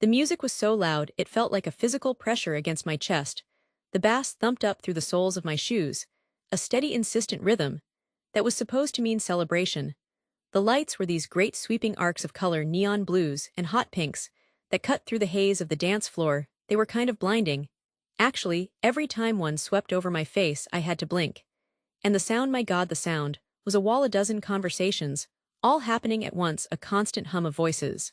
The music was so loud it felt like a physical pressure against my chest. The bass thumped up through the soles of my shoes, a steady insistent rhythm that was supposed to mean celebration. The lights were these great sweeping arcs of color, neon blues and hot pinks, that cut through the haze of the dance floor. They were kind of blinding. Actually, every time one swept over my face I had to blink. And the sound, my God, the sound, was a dozen conversations, all happening at once, a constant hum of voices,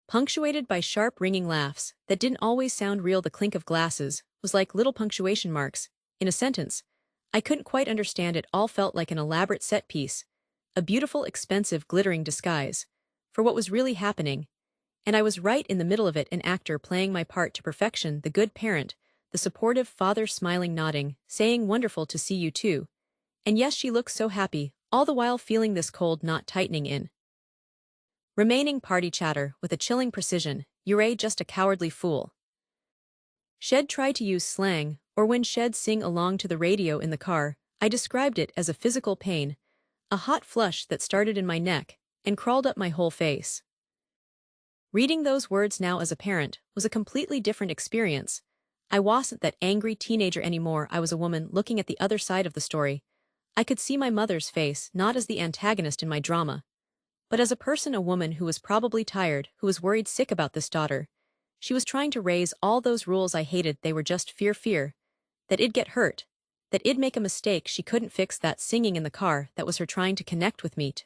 punctuated by sharp ringing laughs that didn't always sound real. The clink of glasses was like little punctuation marks in a sentence. I couldn't quite understand it. All felt like an elaborate set piece, a beautiful, expensive, glittering disguise for what was really happening. And I was right in the middle of it, an actor playing my part to perfection, the good parent, the supportive father, smiling, nodding, saying, "Wonderful to see you too." And yes, she looked so happy, all the while feeling this cold knot tightening in. Remaining party chatter with a chilling precision. "You're just a cowardly fool." Shed tried to use slang, or when Shed sing along to the radio in the car, I described it as a physical pain, a hot flush that started in my neck and crawled up my whole face. Reading those words now as a parent was a completely different experience. I wasn't that angry teenager anymore. I was a woman looking at the other side of the story. I could see my mother's face, not as the antagonist in my drama, but as a person, a woman who was probably tired, who was worried sick about this daughter. She was trying to raise all those rules I hated. They were just fear, that it'd get hurt, that it'd make a mistake she couldn't fix. That singing in the car, that was her trying to connect with me, to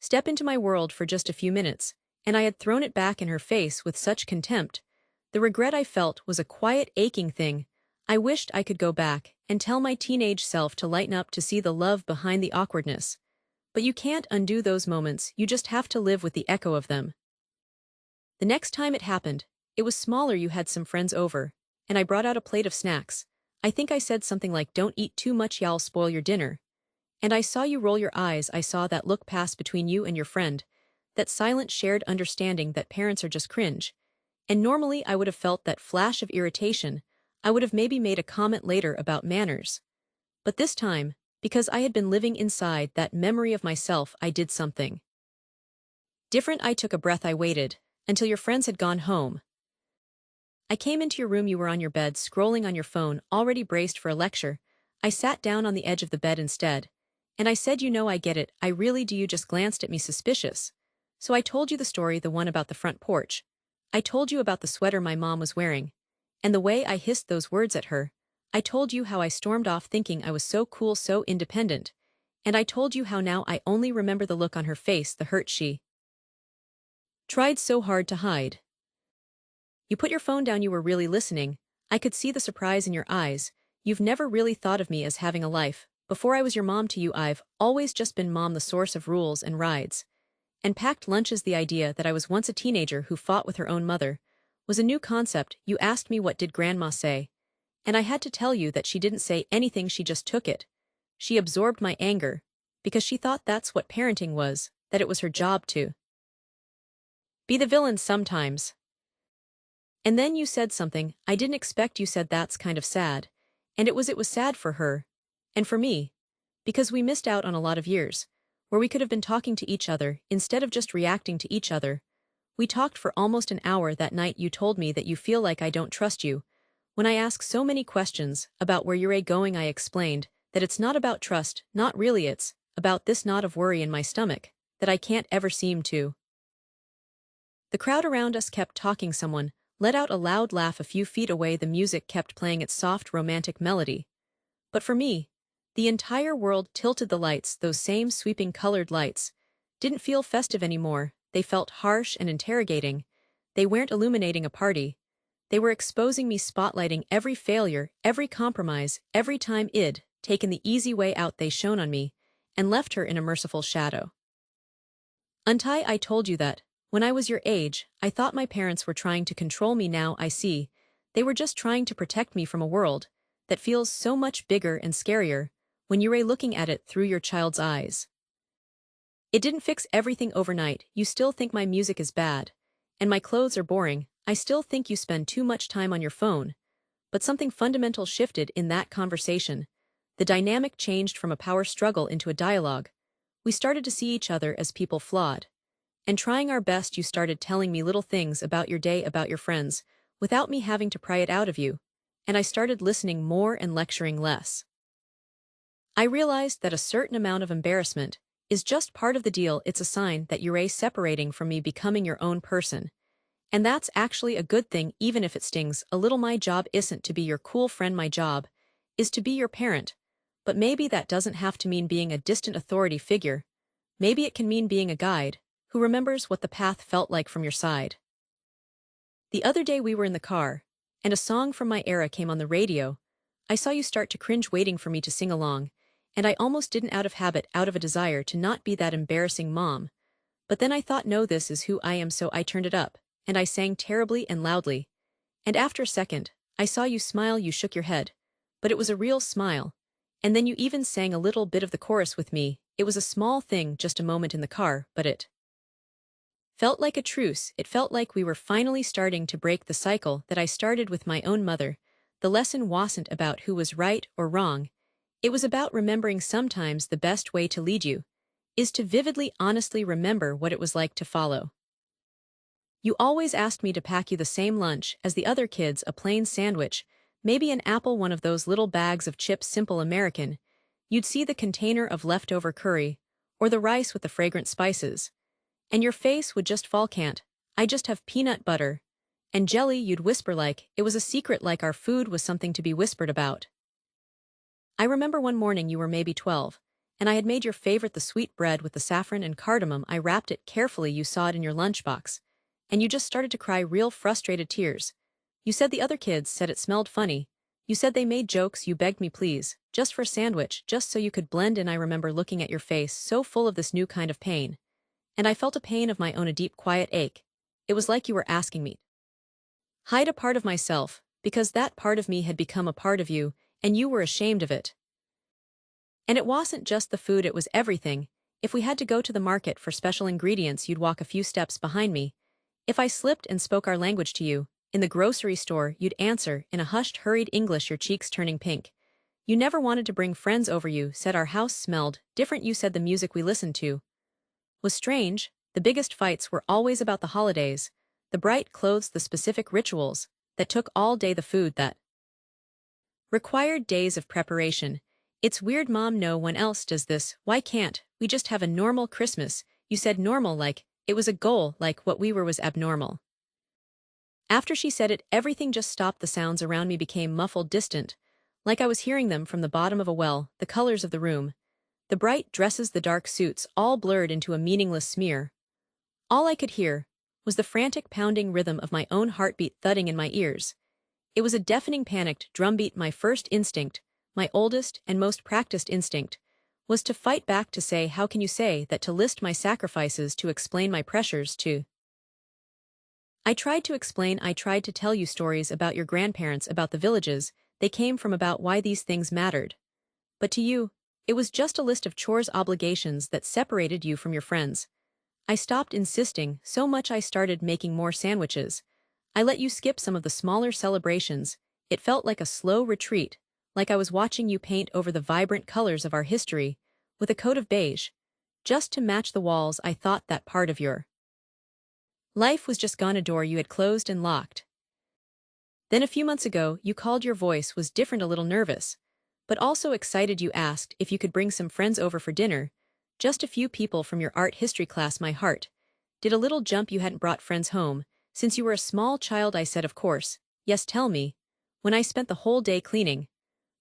step into my world for just a few minutes, and I had thrown it back in her face with such contempt. The regret I felt was a quiet, aching thing. I wished I could go back and tell my teenage self to lighten up, to see the love behind the awkwardness. But you can't undo those moments, you just have to live with the echo of them. The next time it happened, it was smaller. You had some friends over, and I brought out a plate of snacks. I think I said something like, "Don't eat too much, y'all spoil your dinner." And I saw you roll your eyes. I saw that look pass between you and your friend, that silent shared understanding that parents are just cringe. And normally I would have felt that flash of irritation. I would have maybe made a comment later about manners. But this time, because I had been living inside that memory of myself, I did something different. I took a breath. I waited until your friends had gone home. I came into your room. You were on your bed, scrolling on your phone, already braced for a lecture. I sat down on the edge of the bed instead. And I said, "You know, I get it, I really do." You just glanced at me suspicious. So I told you the story, the one about the front porch. I told you about the sweater my mom was wearing, and the way I hissed those words at her. I told you how I stormed off thinking I was so cool, so independent. And I told you how now I only remember the look on her face, the hurt she tried so hard to hide. You put your phone down. You were really listening. I could see the surprise in your eyes. You've never really thought of me as having a life. Before I was your mom to you, I've always just been mom, the source of rules and rides and packed lunches. The idea that I was once a teenager who fought with her own mother was a new concept. You asked me, "What did grandma say?" And I had to tell you that she didn't say anything, she just took it. She absorbed my anger, because she thought that's what parenting was, that it was her job to be the villain sometimes. And then you said something I didn't expect. You said, "That's kind of sad." And it was sad for her, and for me, because we missed out on a lot of years, where we could have been talking to each other, instead of just reacting to each other. We talked for almost an hour that night. You told me that you feel like I don't trust you. When I ask so many questions about where you're going, I explained that it's not about trust, not really, it's about this knot of worry in my stomach that I can't ever seem to. The crowd around us kept talking. Someone let out a loud laugh a few feet away. The music kept playing its soft, romantic melody. But for me, the entire world tilted. The lights, those same sweeping colored lights, didn't feel festive anymore. They felt harsh and interrogating. They weren't illuminating a party. They were exposing me, spotlighting every failure, every compromise, every time I'd taken the easy way out. They shone on me and left her in a merciful shadow. Untie, I told you that, when I was your age, I thought my parents were trying to control me. Now I see, they were just trying to protect me from a world that feels so much bigger and scarier when you're looking at it through your child's eyes. It didn't fix everything overnight. You still think my music is bad, and my clothes are boring. I still think you spend too much time on your phone. But something fundamental shifted in that conversation. The dynamic changed from a power struggle into a dialogue. We started to see each other as people flawed, And trying our best, you started telling me little things about your day, about your friends, without me having to pry it out of you. And I started listening more and lecturing less. I realized that a certain amount of embarrassment is just part of the deal. It's a sign that you're separating from me, becoming your own person. And that's actually a good thing, even if it stings a little. My job isn't to be your cool friend, my job is to be your parent. But maybe that doesn't have to mean being a distant authority figure. Maybe it can mean being a guide who remembers what the path felt like from your side. The other day we were in the car, and a song from my era came on the radio. I saw you start to cringe waiting for me to sing along, and I almost didn't, out of habit, out of a desire to not be that embarrassing mom. But then I thought, no, this is who I am, so I turned it up, and I sang terribly and loudly. And after a second, I saw you smile. You shook your head, but it was a real smile. And then you even sang a little bit of the chorus with me. It was a small thing, just a moment in the car, but it felt like a truce. It felt like we were finally starting to break the cycle that I started with my own mother. The lesson wasn't about who was right or wrong. It was about remembering sometimes the best way to lead you is to vividly, honestly remember what it was like to follow. You always asked me to pack you the same lunch as the other kids, a plain sandwich, maybe an apple, one of those little bags of chips, simple American. You'd see the container of leftover curry, or the rice with the fragrant spices, and your face would just fall. Can't I just have peanut butter and jelly? You'd whisper like it was a secret, like our food was something to be whispered about. I remember one morning you were maybe 12, and I had made your favorite, the sweet bread with the saffron and cardamom. I wrapped it carefully. You saw it in your lunchbox, and you just started to cry, real frustrated tears. You said the other kids said it smelled funny. You said they made jokes. You begged me, please, just for a sandwich, just so you could blend in. I remember looking at your face, so full of this new kind of pain. And I felt a pain of my own, a deep, quiet ache. It was like you were asking me to hide a part of myself, because that part of me had become a part of you, and you were ashamed of it. And it wasn't just the food, it was everything. If we had to go to the market for special ingredients, you'd walk a few steps behind me. If I slipped and spoke our language to you, in the grocery store, you'd answer in a hushed, hurried English, your cheeks turning pink. You never wanted to bring friends over. You said our house smelled different. You said the music we listened to was strange. The biggest fights were always about the holidays, the bright clothes, the specific rituals that took all day, the food that required days of preparation. It's weird, Mom, no one else does this. Why can't we just have a normal Christmas? You said normal like it was a goal, like what we were was abnormal. After she said it, everything just stopped. The sounds around me became muffled, distant, like I was hearing them from the bottom of a well. The colors of the room, the bright dresses, the dark suits, all blurred into a meaningless smear. All I could hear was the frantic pounding rhythm of my own heartbeat thudding in my ears. It was a deafening, panicked drumbeat. My first instinct, my oldest and most practiced instinct, was to fight back, to say, how can you say that, to list my sacrifices, to explain my pressures, to I tried to explain. I tried to tell you stories about your grandparents, about the villages they came from, about why these things mattered. But to you, it was just a list of chores, obligations that separated you from your friends. I stopped insisting so much. I started making more sandwiches. I let you skip some of the smaller celebrations. It felt like a slow retreat, like I was watching you paint over the vibrant colors of our history with a coat of beige, just to match the walls. I thought that part of your life was just gone, a door you had closed and locked. Then a few months ago, you called. Your voice was different, a little nervous, but also excited. You asked if you could bring some friends over for dinner, just a few people from your art history class. My heart did a little jump. You hadn't brought friends home since you were a small child. I said, of course, yes, tell me. When I spent the whole day cleaning,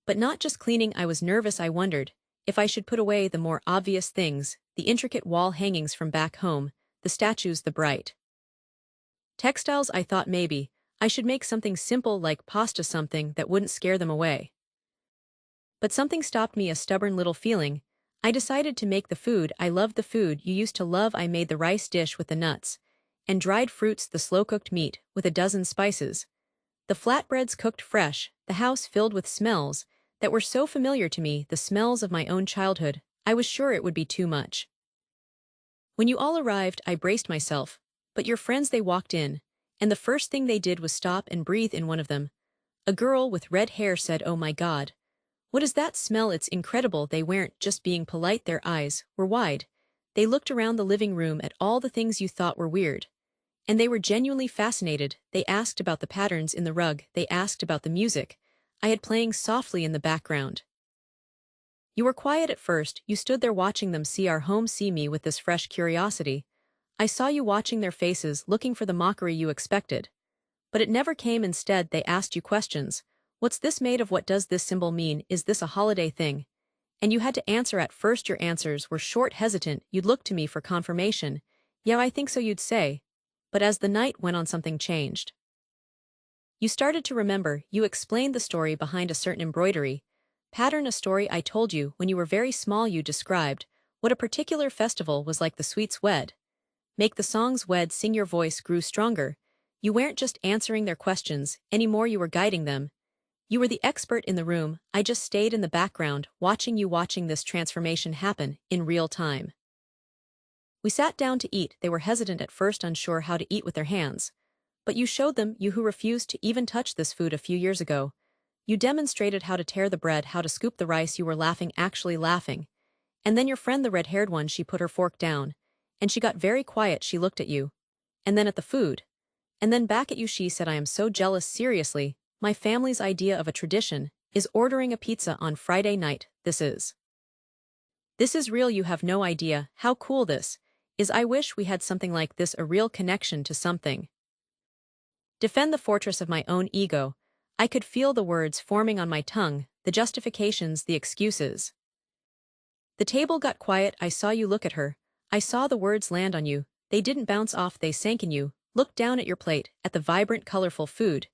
but not just cleaning, I was nervous. I wondered if I should put away the more obvious things, the intricate wall hangings from back home, the statues, the bright textiles. I thought maybe I should make something simple like pasta, something that wouldn't scare them away. But something stopped me, a stubborn little feeling. I decided to make the food. I loved the food you used to love. I made the rice dish with the nuts and dried fruits, the slow-cooked meat with a dozen spices, the flatbreads cooked fresh, the house filled with smells that were so familiar to me, the smells of my own childhood. I was sure it would be too much. When you all arrived, I braced myself, but your friends, they walked in, and the first thing they did was stop and breathe in. One of them, a girl with red hair, said, "Oh my God. What is that smell? It's incredible." They weren't just being polite, their eyes were wide. They looked around the living room at all the things you thought were weird. And they were genuinely fascinated. They asked about the patterns in the rug. They asked about the music I had playing softly in the background. You were quiet at first. You stood there watching them see our home, see me with this fresh curiosity. I saw you watching their faces, looking for the mockery you expected. But it never came. Instead, they asked you questions. What's this made of? What does this symbol mean? Is this a holiday thing? And you had to answer. At first your answers were short, hesitant. You'd look to me for confirmation. Yeah, I think so, you'd say. But as the night went on, something changed. You started to remember. You explained the story behind a certain embroidery pattern, a story I told you when you were very small. You described what a particular festival was like. The sweets wed. Make the songs wed sing. Your voice grew stronger. You weren't just answering their questions anymore, you were guiding them. You were the expert in the room. I just stayed in the background, watching you, watching this transformation happen in real time. We sat down to eat. They were hesitant at first, unsure how to eat with their hands. But you showed them, you who refused to even touch this food a few years ago. You demonstrated how to tear the bread, how to scoop the rice. You were laughing, actually laughing. And then your friend, the red-haired one, she put her fork down. And she got very quiet. She looked at you. And then at the food. And then back at you. She said, I am so jealous. Seriously, my family's idea of a tradition is ordering a pizza on Friday night. This is real. You have no idea how cool this is. I wish we had something like this, a real connection to something. Defend the fortress of my own ego. I could feel the words forming on my tongue, the justifications, the excuses. The table got quiet. I saw you look at her. I saw the words land on you. They didn't bounce off, they sank in you. Looked down at your plate, at the vibrant, colorful food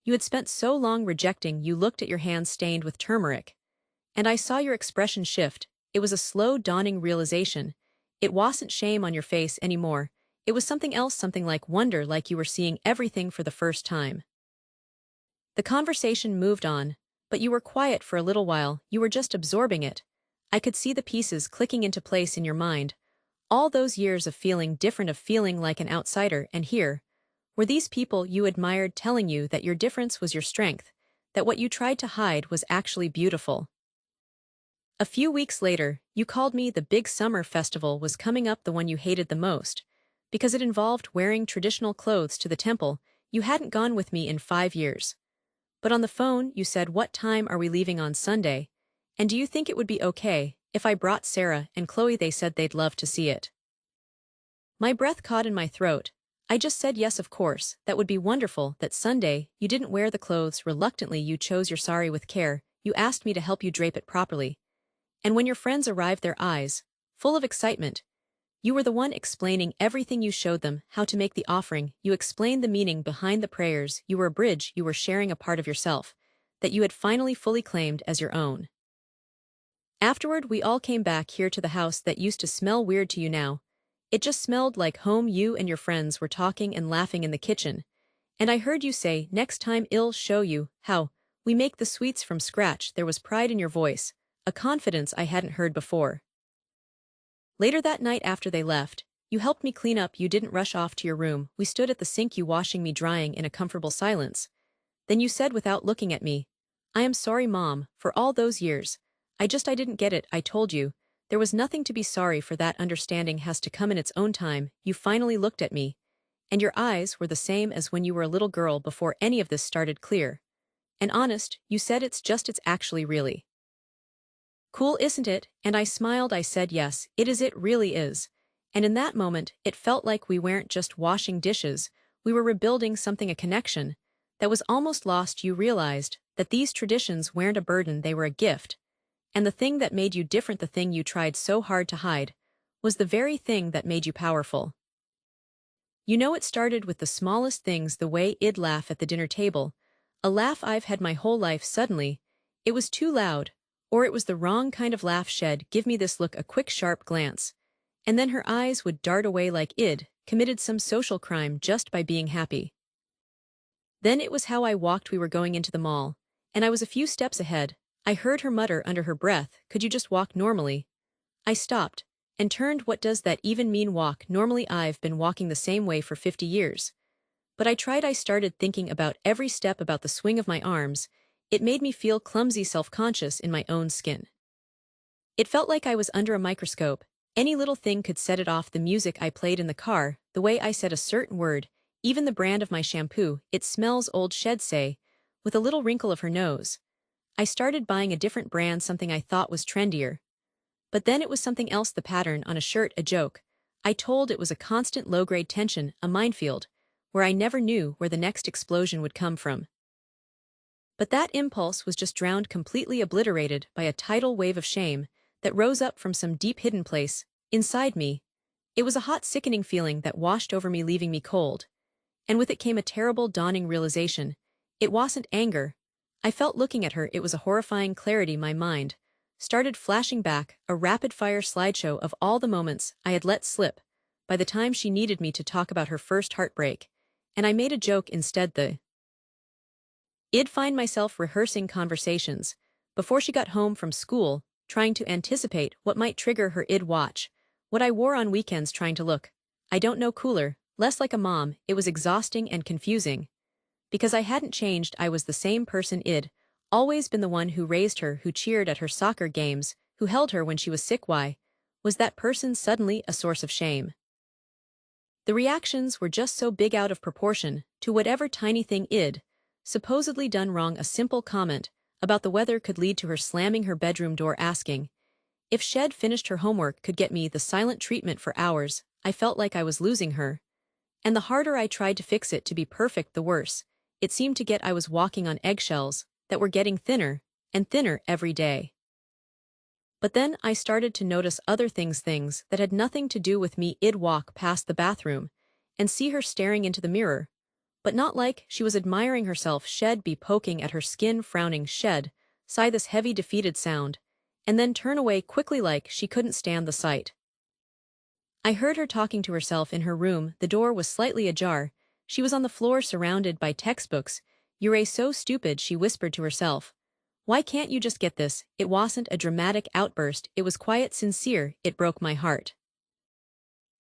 you had spent so long rejecting. You looked at your hands stained with turmeric. And I saw your expression shift. It was a slow, dawning realization. It wasn't shame on your face anymore. It was something else, something like wonder, like you were seeing everything for the first time. The conversation moved on, but you were quiet for a little while. You were just absorbing it. I could see the pieces clicking into place in your mind. All those years of feeling different, of feeling like an outsider, and here were these people you admired telling you that your difference was your strength, that what you tried to hide was actually beautiful. A few weeks later, you called me. The big summer festival was coming up, the one you hated the most, because it involved wearing traditional clothes to the temple. You hadn't gone with me in 5 years. But on the phone, you said, what time are we leaving on Sunday? And do you think it would be okay if I brought Sarah and Chloe? They said they'd love to see it. My breath caught in my throat. I just said yes, of course, that would be wonderful. That Sunday, you didn't wear the clothes. Reluctantly, you chose your sari with care. You asked me to help you drape it properly. And when your friends arrived, their eyes full of excitement, you were the one explaining everything. You showed them how to make the offering. You explained the meaning behind the prayers. You were a bridge. You were sharing a part of yourself that you had finally fully claimed as your own. Afterward, we all came back here to the house that used to smell weird to you now. It just smelled like home. You and your friends were talking and laughing in the kitchen. And I heard you say, next time I'll show you how we make the sweets from scratch. There was pride in your voice, a confidence I hadn't heard before. Later that night, after they left, you helped me clean up. You didn't rush off to your room. We stood at the sink, you washing me, drying in a comfortable silence. Then you said, without looking at me, I am sorry, Mom, for all those years. I didn't get it. I told you there was nothing to be sorry for. That understanding has to come in its own time. You finally looked at me, and your eyes were the same as when you were a little girl before any of this started. Clear and honest. You said, it's actually really cool, isn't it? And I smiled. I said, yes, it is. It really is. And in that moment, it felt like we weren't just washing dishes. We were rebuilding something, a connection that was almost lost. You realized that these traditions weren't a burden, they were a gift. And the thing that made you different, the thing you tried so hard to hide, was the very thing that made you powerful. You know, it started with the smallest things, the way I'd laugh at the dinner table, a laugh I've had my whole life. Suddenly, it was too loud, or it was the wrong kind of laugh. She'd give me this look, a quick, sharp glance, and then her eyes would dart away like I'd committed some social crime just by being happy. Then it was how I walked. We were going into the mall, and I was a few steps ahead. I heard her mutter under her breath, could you just walk normally? I stopped and turned. What does that even mean, walk normally? I've been walking the same way for 50 years. But I tried. I started thinking about every step, about the swing of my arms. It made me feel clumsy, self-conscious in my own skin. It felt like I was under a microscope, Any little thing could set it off: the music I played in the car, the way I said a certain word, even the brand of my shampoo. "It smells old," she'd say, with a little wrinkle of her nose. I started buying a different brand, something I thought was trendier. But then it was something else: the pattern on a shirt, a joke. I told it was a constant low-grade tension, a minefield, where I never knew where the next explosion would come from. But that impulse was just drowned, completely obliterated by a tidal wave of shame that rose up from some deep hidden place inside me. It was a hot, sickening feeling that washed over me, leaving me cold. And with it came a terrible, dawning realization. It wasn't anger I felt looking at her, it was a horrifying clarity. My mind started flashing back, a rapid-fire slideshow of all the moments I had let slip by the time she needed me to talk about her first heartbreak, and I made a joke instead. I'd find myself rehearsing conversations before she got home from school, trying to anticipate what might trigger her. I'd watch what I wore on weekends, trying to look, I don't know, cooler, less like a mom. It was exhausting and confusing. Because I hadn't changed, I was the same person. I'd always been the one who raised her, who cheered at her soccer games, who held her when she was sick. Why was that person suddenly a source of shame? The reactions were just so big, out of proportion to whatever tiny thing I'd supposedly done wrong. A simple comment about the weather could lead to her slamming her bedroom door, asking if she'd finished her homework, could get me the silent treatment for hours. I felt like I was losing her. And the harder I tried to fix it to be perfect, the worse it seemed to get. I was walking on eggshells that were getting thinner and thinner every day. But then I started to notice other things that had nothing to do with me. I'd walk past the bathroom and see her staring into the mirror, but not like she was admiring herself. She'd be poking at her skin, frowning. She'd sigh this heavy, defeated sound, and then turn away quickly like she couldn't stand the sight. I heard her talking to herself in her room. The door was slightly ajar. She was on the floor, surrounded by textbooks. "You're so stupid," she whispered to herself. "Why can't you just get this?" It wasn't a dramatic outburst, it was quiet, sincere. It broke my heart.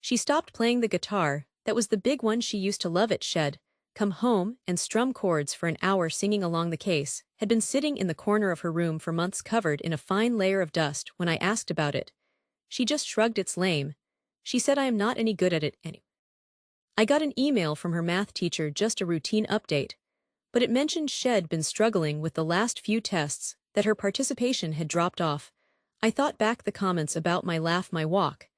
She stopped playing the guitar, that was the big one she used to love. It she'd come home and strum chords for an hour, singing along. The case had been sitting in the corner of her room for months, covered in a fine layer of dust. When I asked about it, she just shrugged. "It's lame," she said. "I am not any good at it anyway." I got an email from her math teacher, just a routine update, but it mentioned she'd been struggling with the last few tests, that her participation had dropped off. I thought back, the comments about my laugh, my walk.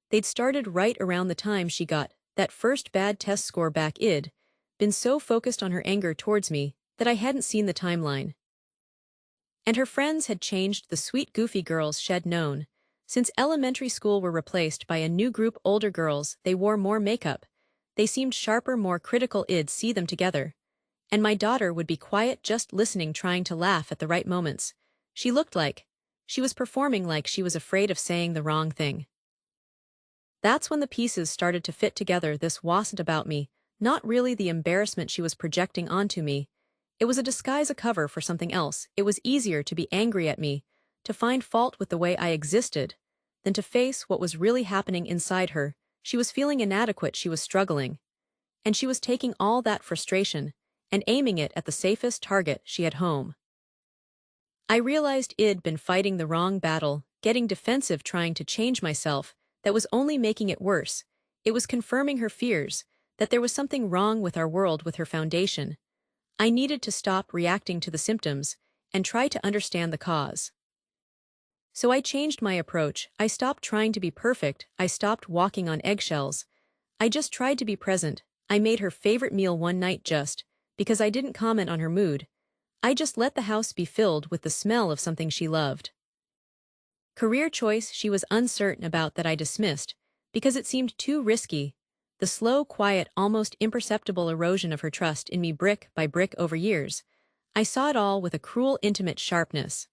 They'd started right around the time she got that first bad test score back. I'd been so focused on her anger towards me that I hadn't seen the timeline. And her friends had changed. The sweet, goofy girls she'd known since elementary school were replaced by a new group, older girls. They wore more makeup. They seemed sharper, more critical. I'd see them together, and my daughter would be quiet, just listening, trying to laugh at the right moments. She looked like she was performing, like she was afraid of saying the wrong thing. That's when the pieces started to fit together. This wasn't about me, not really. The embarrassment she was projecting onto me, it was a disguise, a cover for something else. It was easier to be angry at me, to find fault with the way I existed, than to face what was really happening inside her. She was feeling inadequate, she was struggling. And she was taking all that frustration and aiming it at the safest target: she had home. I realized I'd been fighting the wrong battle, getting defensive, trying to change myself. That was only making it worse. It was confirming her fears, that there was something wrong with our world, with her foundation. I needed to stop reacting to the symptoms and try to understand the cause. So I changed my approach. I stopped trying to be perfect. I stopped walking on eggshells. I just tried to be present. I made her favorite meal one night just because I didn't comment on her mood. I just let the house be filled with the smell of something she loved. Career choice she was uncertain about, that I dismissed because it seemed too risky. The slow, quiet, almost imperceptible erosion of her trust in me, brick by brick, over years. I saw it all with a cruel, intimate sharpness.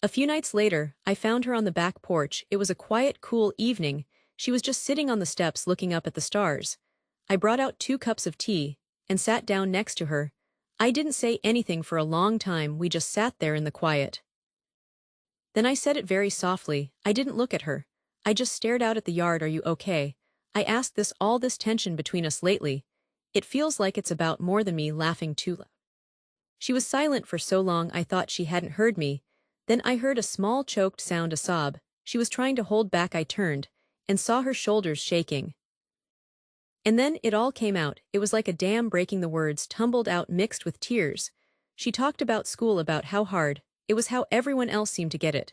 A few nights later, I found her on the back porch. It was a quiet, cool evening. She was just sitting on the steps looking up at the stars. I brought out 2 cups of tea and sat down next to her. I didn't say anything for a long time. We just sat there in the quiet. Then I said it very softly. I didn't look at her. I just stared out at the yard. "Are you okay?" I asked. All this tension between us lately, it feels like it's about more than me." Laughing too loud. She was silent for so long I thought she hadn't heard me. Then I heard a small choked sound, a sob. She was trying to hold back. I turned, and saw her shoulders shaking. And then it all came out. It was like a dam breaking. The words tumbled out mixed with tears. She talked about school, about how hard it was, how everyone else seemed to get it.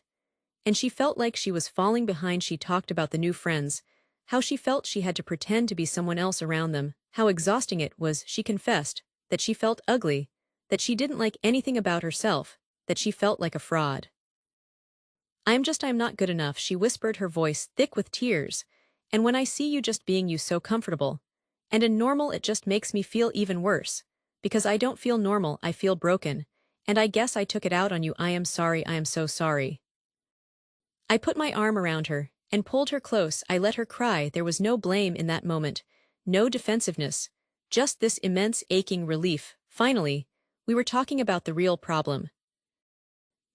And she felt like she was falling behind. She talked about the new friends, how she felt she had to pretend to be someone else around them, how exhausting it was. She confessed that she felt ugly, that she didn't like anything about herself, that she felt like a fraud. I'm not good enough," she whispered, her voice thick with tears. "And when I see you just being you, so comfortable and normal, it just makes me feel even worse. Because I don't feel normal, I feel broken. And I guess I took it out on you. I am sorry, I am so sorry." I put my arm around her and pulled her close. I let her cry. There was no blame in that moment, no defensiveness, just this immense aching relief. Finally, we were talking about the real problem.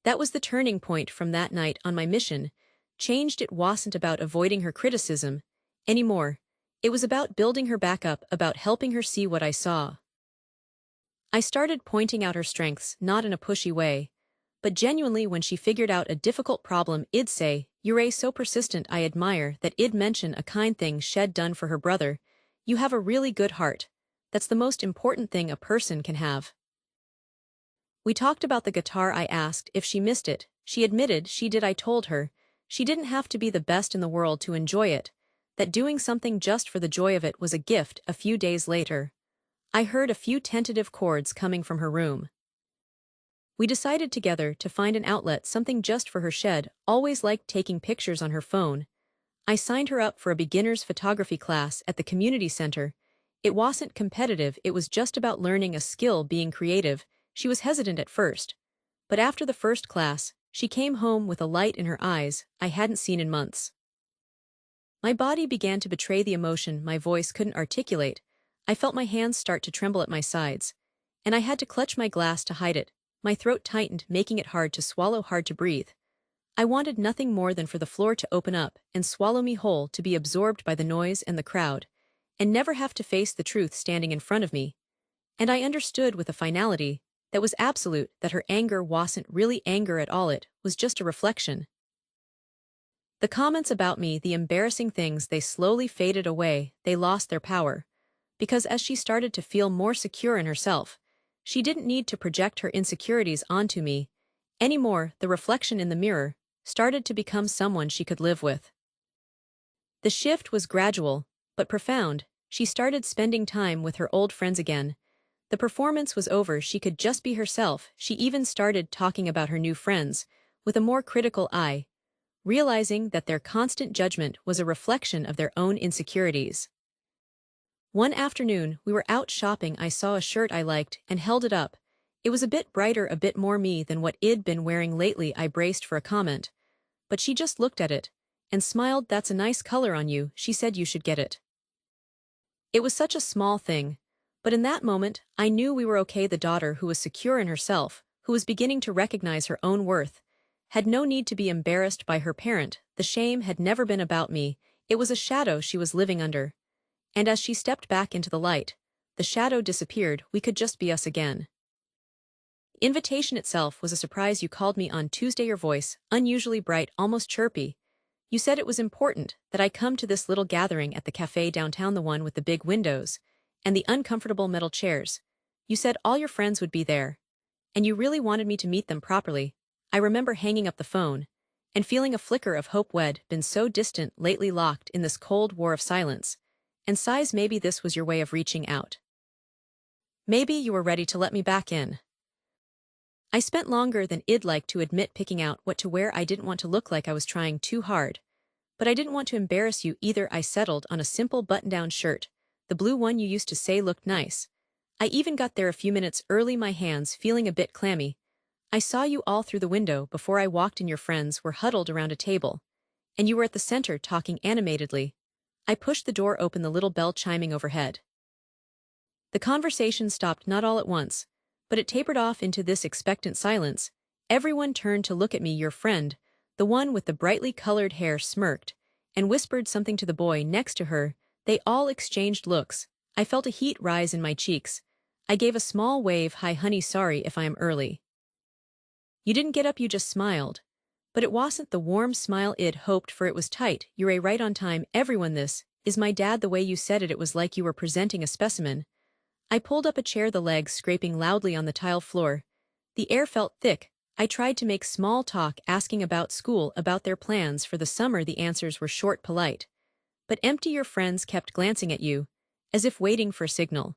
That was the turning point. From that night on, my mission changed. It wasn't about avoiding her criticism anymore. It was about building her back up, about helping her see what I saw. I started pointing out her strengths, not in a pushy way, but genuinely. When she figured out a difficult problem, I'd say, "You're so persistent." I admire that. I'd mention a kind thing she'd done for her brother. "You have a really good heart. That's the most important thing a person can have." We talked about the guitar. I asked if she missed it. She admitted she did. I told her she didn't have to be the best in the world to enjoy it, that doing something just for the joy of it was a gift. A few days later, I heard a few tentative chords coming from her room. We decided together to find an outlet, something just for her. She'd always liked taking pictures on her phone. I signed her up for a beginner's photography class at the community center. It wasn't competitive, it was just about learning a skill, being creative. She was hesitant at first, but after the first class, she came home with a light in her eyes I hadn't seen in months. My body began to betray the emotion my voice couldn't articulate. I felt my hands start to tremble at my sides, and I had to clutch my glass to hide it. My throat tightened, making it hard to swallow, hard to breathe. I wanted nothing more than for the floor to open up and swallow me whole, to be absorbed by the noise and the crowd, and never have to face the truth standing in front of me. And I understood with a finality that was absolute that her anger wasn't really anger at all, it was just a reflection. The comments about me, the embarrassing things, they slowly faded away. They lost their power. Because as she started to feel more secure in herself, she didn't need to project her insecurities onto me anymore. The reflection in the mirror started to become someone she could live with. The shift was gradual, but profound. She started spending time with her old friends again. The performance was over, she could just be herself. She even started talking about her new friends with a more critical eye, realizing that their constant judgment was a reflection of their own insecurities. One afternoon, we were out shopping. I saw a shirt I liked and held it up. It was a bit brighter, a bit more me than what I'd been wearing lately. I braced for a comment, but she just looked at it and smiled. "That's a nice color on you," she said. "You should get it." It was such a small thing, but in that moment, I knew we were okay. The daughter who was secure in herself, who was beginning to recognize her own worth, had no need to be embarrassed by her parent. The shame had never been about me, it was a shadow she was living under. And as she stepped back into the light, the shadow disappeared. We could just be us again. The invitation itself was a surprise. "You called me on Tuesday, your voice, unusually bright, almost chirpy. You said it was important that I come to this little gathering at the cafe downtown, the one with the big windows and the uncomfortable metal chairs. You said all your friends would be there, and you really wanted me to meet them properly." I remember hanging up the phone and feeling a flicker of hope. We'd been so distant lately, locked in this cold war of silence and sighs. "Maybe this was your way of reaching out. Maybe you were ready to let me back in." I spent longer than I'd like to admit picking out what to wear. I didn't want to look like I was trying too hard, but I didn't want to embarrass you either. I settled on a simple button-down shirt, the blue one you used to say looked nice. I even got there a few minutes early, my hands feeling a bit clammy. "I saw you all through the window before I walked in. Your friends were huddled around a table, and you were at the center talking animatedly." I pushed the door open, the little bell chiming overhead. The conversation stopped, not all at once, but it tapered off into this expectant silence. Everyone turned to look at me. Your friend, the one with the brightly colored hair, smirked and whispered something to the boy next to her. They all exchanged looks. I felt a heat rise in my cheeks. I gave a small wave. "Hi honey, sorry if I am early." "You didn't get up, you just smiled." But it wasn't the warm smile I'd hoped for. It was tight. "You're a right on time, everyone. This is my dad." The way you said it was like you were presenting a specimen. I pulled up a chair, the legs scraping loudly on the tile floor. The air felt thick. I tried to make small talk, asking about school, about their plans for the summer. The answers were short, polite, but empty. Your friends kept glancing at you, as if waiting for a signal.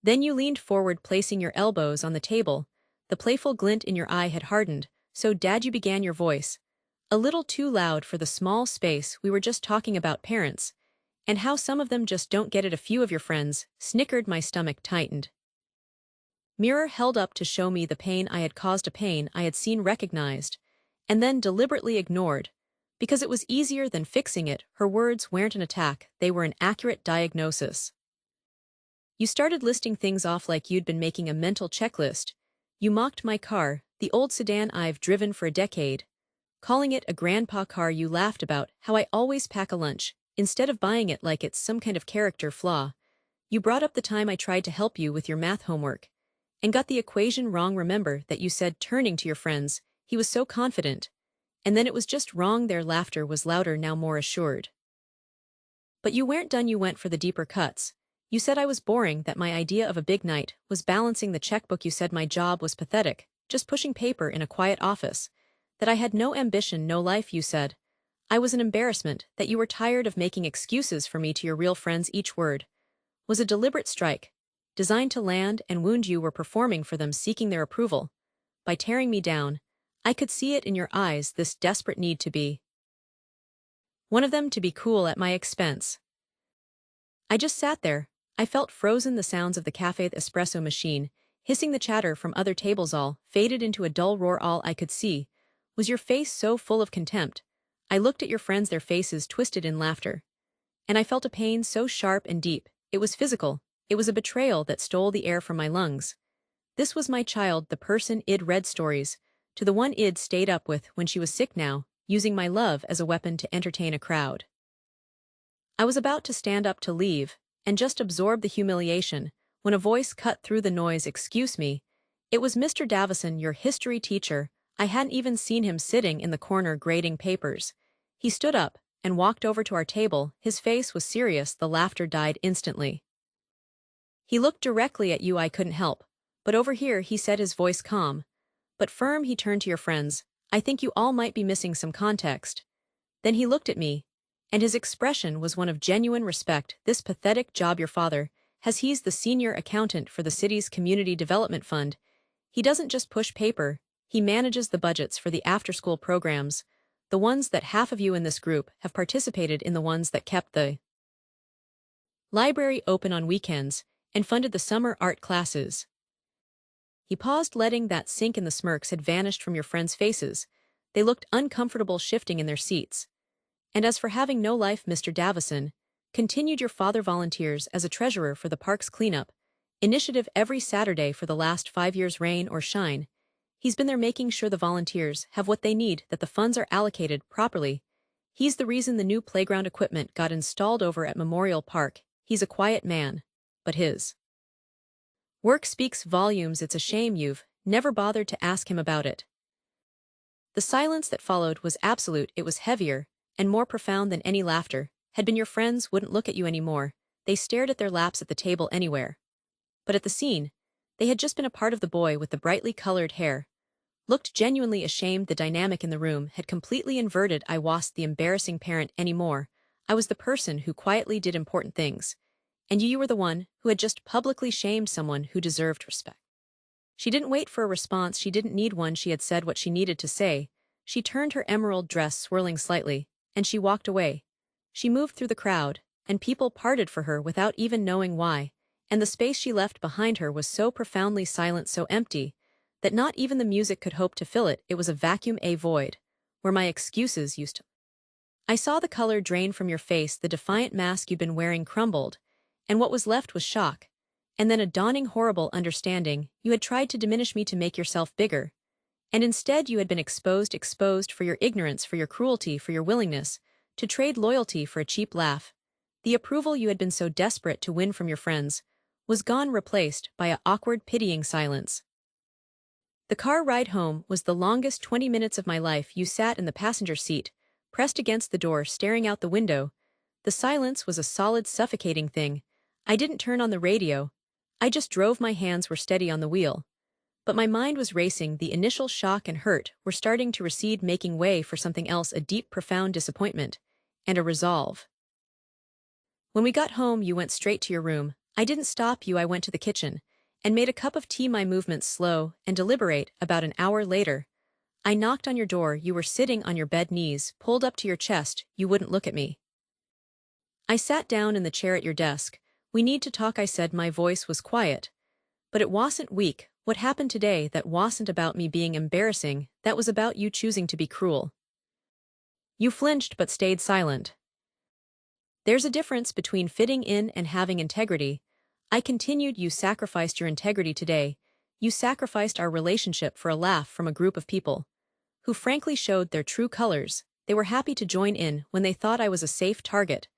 Then you leaned forward, placing your elbows on the table. The playful glint in your eye had hardened. "So, Dad," you began, your voice a little too loud for the small space. "We were just talking about parents, and how some of them just don't get it." "A few of your friends," snickered. My stomach tightened. Mirror held up to show me the pain I had caused, a pain I had seen, recognized, and then deliberately ignored, because it was easier than fixing it. Her words weren't an attack, they were an accurate diagnosis. "You started listing things off like you'd been making a mental checklist. You mocked my car, the old sedan I've driven for a decade, calling it a grandpa car. You laughed about how I always pack a lunch, instead of buying it like it's some kind of character flaw. You brought up the time I tried to help you with your math homework, and got the equation wrong. Remember that you said," turning to your friends, "he was so confident. And then it was just wrong." Their laughter was louder, now more assured. "But you weren't done. You went for the deeper cuts. You said I was boring, that my idea of a big night was balancing the checkbook. You said my job was pathetic, just pushing paper in a quiet office, that I had no ambition, no life. You said I was an embarrassment, that you were tired of making excuses for me to your real friends." Each word was a deliberate strike, designed to land and wound. You were performing for them, seeking their approval. By tearing me down, I could see it in your eyes, this desperate need to be one of them, to be cool at my expense. I just sat there. I felt frozen. The sounds of the cafe espresso machine, hissing, the chatter from other tables, all faded into a dull roar. All I could see was your face, so full of contempt. I looked at your friends, their faces twisted in laughter, and I felt a pain so sharp and deep. It was physical. It was a betrayal that stole the air from my lungs. This was my child, the person I'd read stories to, the one I'd stayed up with when she was sick, now using my love as a weapon to entertain a crowd. I was about to stand up to leave and just absorb the humiliation when a voice cut through the noise. "Excuse me." It was Mr. Davison, your history teacher. I hadn't even seen him sitting in the corner grading papers. He stood up and walked over to our table. His face was serious. The laughter died instantly. "He looked directly at you." I couldn't help but overhear, he said, his voice calm but firm. He turned to your friends. "I think you all might be missing some context." Then he looked at me, and his expression was one of genuine respect. "This pathetic job your father has, he's the senior accountant for the city's community development fund. He doesn't just push paper, he manages the budgets for the after-school programs, the ones that half of you in this group have participated in, the ones that kept the library open on weekends and funded the summer art classes." He paused, letting that sink in. The smirks had vanished from your friends' faces. They looked uncomfortable, shifting in their seats. "And as for having no life, Mr. Davison," continued your father, "volunteers as a treasurer for the park's cleanup initiative every Saturday for the last 5 years, rain or shine. He's been there making sure the volunteers have what they need, that the funds are allocated properly. He's the reason the new playground equipment got installed over at Memorial Park. He's a quiet man, but his work speaks volumes. It's a shame you've never bothered to ask him about it." The silence that followed was absolute. It was heavier and more profound than any laughter had been. Your friends wouldn't look at you anymore. They stared at their laps, at the table, anywhere but at the scene. They had just been a part of. The boy with the brightly colored hair looked genuinely ashamed. The dynamic in the room had completely inverted. I wasn't the embarrassing parent anymore. I was the person who quietly did important things. And you were the one who had just publicly shamed someone who deserved respect. She didn't wait for a response. She didn't need one. She had said what she needed to say. She turned, her emerald dress swirling slightly, and she walked away. She moved through the crowd, and people parted for her without even knowing why. And the space she left behind her was so profoundly silent, so empty, that not even the music could hope to fill it. It was a vacuum, a void, where my excuses used to. I saw the color drain from your face. The defiant mask you'd been wearing crumbled, and what was left was shock. And then a dawning, horrible understanding. You had tried to diminish me, to make yourself bigger. And instead you had been exposed for your ignorance, for your cruelty, for your willingness to trade loyalty for a cheap laugh. The approval you had been so desperate to win from your friends was gone, replaced by an awkward, pitying silence. The car ride home was the longest 20 minutes of my life. You sat in the passenger seat, pressed against the door, staring out the window. The silence was a solid, suffocating thing. I didn't turn on the radio. I just drove. My hands were steady on the wheel. But my mind was racing. The initial shock and hurt were starting to recede, making way for something else, a deep, profound disappointment. And a resolve. When we got home, you went straight to your room. I didn't stop you. I went to the kitchen and made a cup of tea, my movements slow and deliberate. About an hour later, I knocked on your door. You were sitting on your bed, knees pulled up to your chest. You wouldn't look at me. I sat down in the chair at your desk. We need to talk, I said. My voice was quiet. But it wasn't weak. What happened today, that wasn't about me being embarrassing, that was about you choosing to be cruel. You flinched but stayed silent. There's a difference between fitting in and having integrity. I continued. You sacrificed your integrity today. You sacrificed our relationship for a laugh from a group of people who frankly showed their true colors. They were happy to join in when they thought I was a safe target.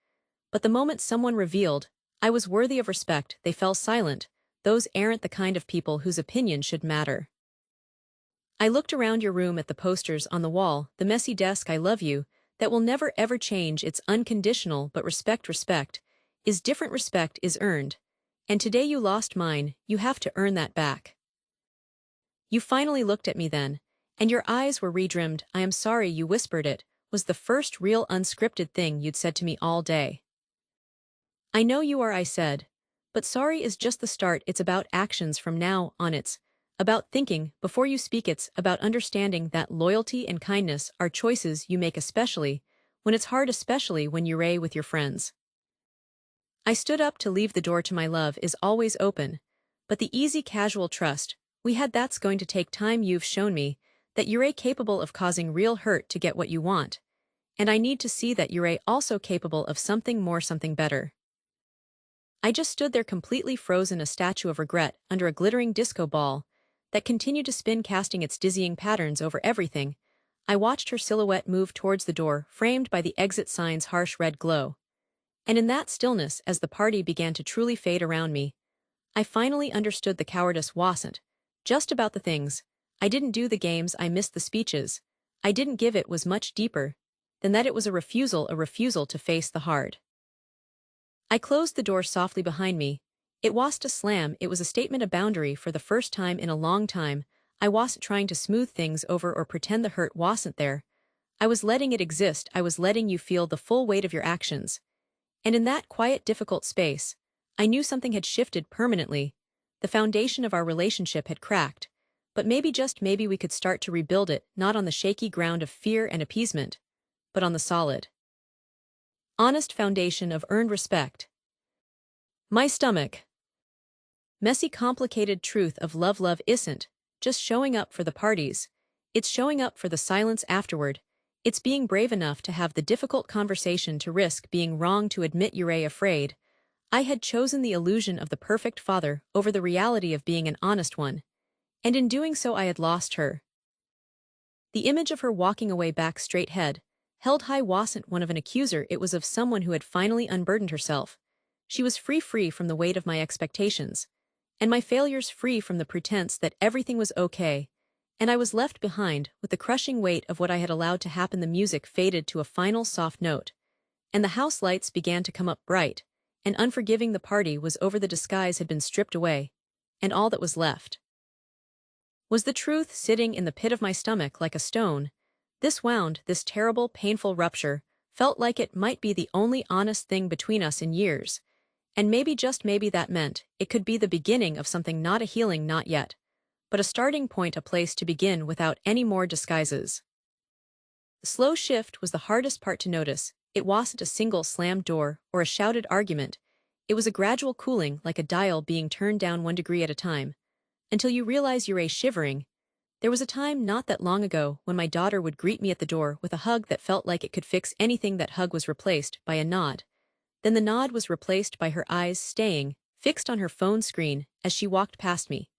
But the moment someone revealed I was worthy of respect, they fell silent. Those aren't the kind of people whose opinion should matter. I looked around your room at the posters on the wall, the messy desk. I love you. That will never ever change. It's unconditional, but respect is different. Respect is earned. And today you lost mine. You have to earn that back. You finally looked at me then, and your eyes were redrimmed. I am sorry, you whispered. It was the first real unscripted thing you'd said to me all day. I know you are, I said. But sorry is just the start. It's about actions from now on. It's about thinking before you speak. It's about understanding that loyalty and kindness are choices you make, especially when it's hard, especially when you're with your friends. I stood up to leave. The door to my love is always open. But the easy, casual trust we had, that's going to take time. You've shown me that you're capable of causing real hurt to get what you want. And I need to see that you're also capable of something more, something better. I just stood there completely frozen, a statue of regret under a glittering disco ball that continued to spin, casting its dizzying patterns over everything. I watched her silhouette move towards the door, framed by the exit sign's harsh red glow. And in that stillness, as the party began to truly fade around me, I finally understood the cowardice wasn't just about the things I didn't do, the games I missed, the speeches I didn't give. It was much deeper than that. It was a refusal to face the hard. I closed the door softly behind me. It wasn't a slam, it was a statement, a boundary. For the first time in a long time, I wasn't trying to smooth things over or pretend the hurt wasn't there. I was letting it exist. I was letting you feel the full weight of your actions. And in that quiet, difficult space, I knew something had shifted permanently. The foundation of our relationship had cracked. But maybe, just maybe, we could start to rebuild it, not on the shaky ground of fear and appeasement, but on the solid, honest foundation of earned respect. My stomach. Messy, complicated truth of love. Love isn't just showing up for the parties. It's showing up for the silence afterward. It's being brave enough to have the difficult conversation, to risk being wrong, to admit you're afraid. I had chosen the illusion of the perfect father over the reality of being an honest one. And in doing so, I had lost her. The image of her walking away, back straight, head held high, wasn't one of an accuser. It was of someone who had finally unburdened herself. She was free from the weight of my expectations and my failures, free from the pretense that everything was okay. And I was left behind with the crushing weight of what I had allowed to happen. The music faded to a final soft note, and the house lights began to come up bright and unforgiving. The party was over, the disguise had been stripped away, and all that was left was the truth sitting in the pit of my stomach like a stone. This wound, this terrible, painful rupture, felt like it might be the only honest thing between us in years. And maybe, just maybe, that meant it could be the beginning of something, not a healing, not yet, but a starting point, a place to begin without any more disguises. The slow shift was the hardest part to notice. It wasn't a single slammed door or a shouted argument. It was a gradual cooling, like a dial being turned down 1 degree at a time, until you realize you're shivering. There was a time not that long ago when my daughter would greet me at the door with a hug that felt like it could fix anything. That hug was replaced by a nod. Then the nod was replaced by her eyes staying fixed on her phone screen as she walked past me.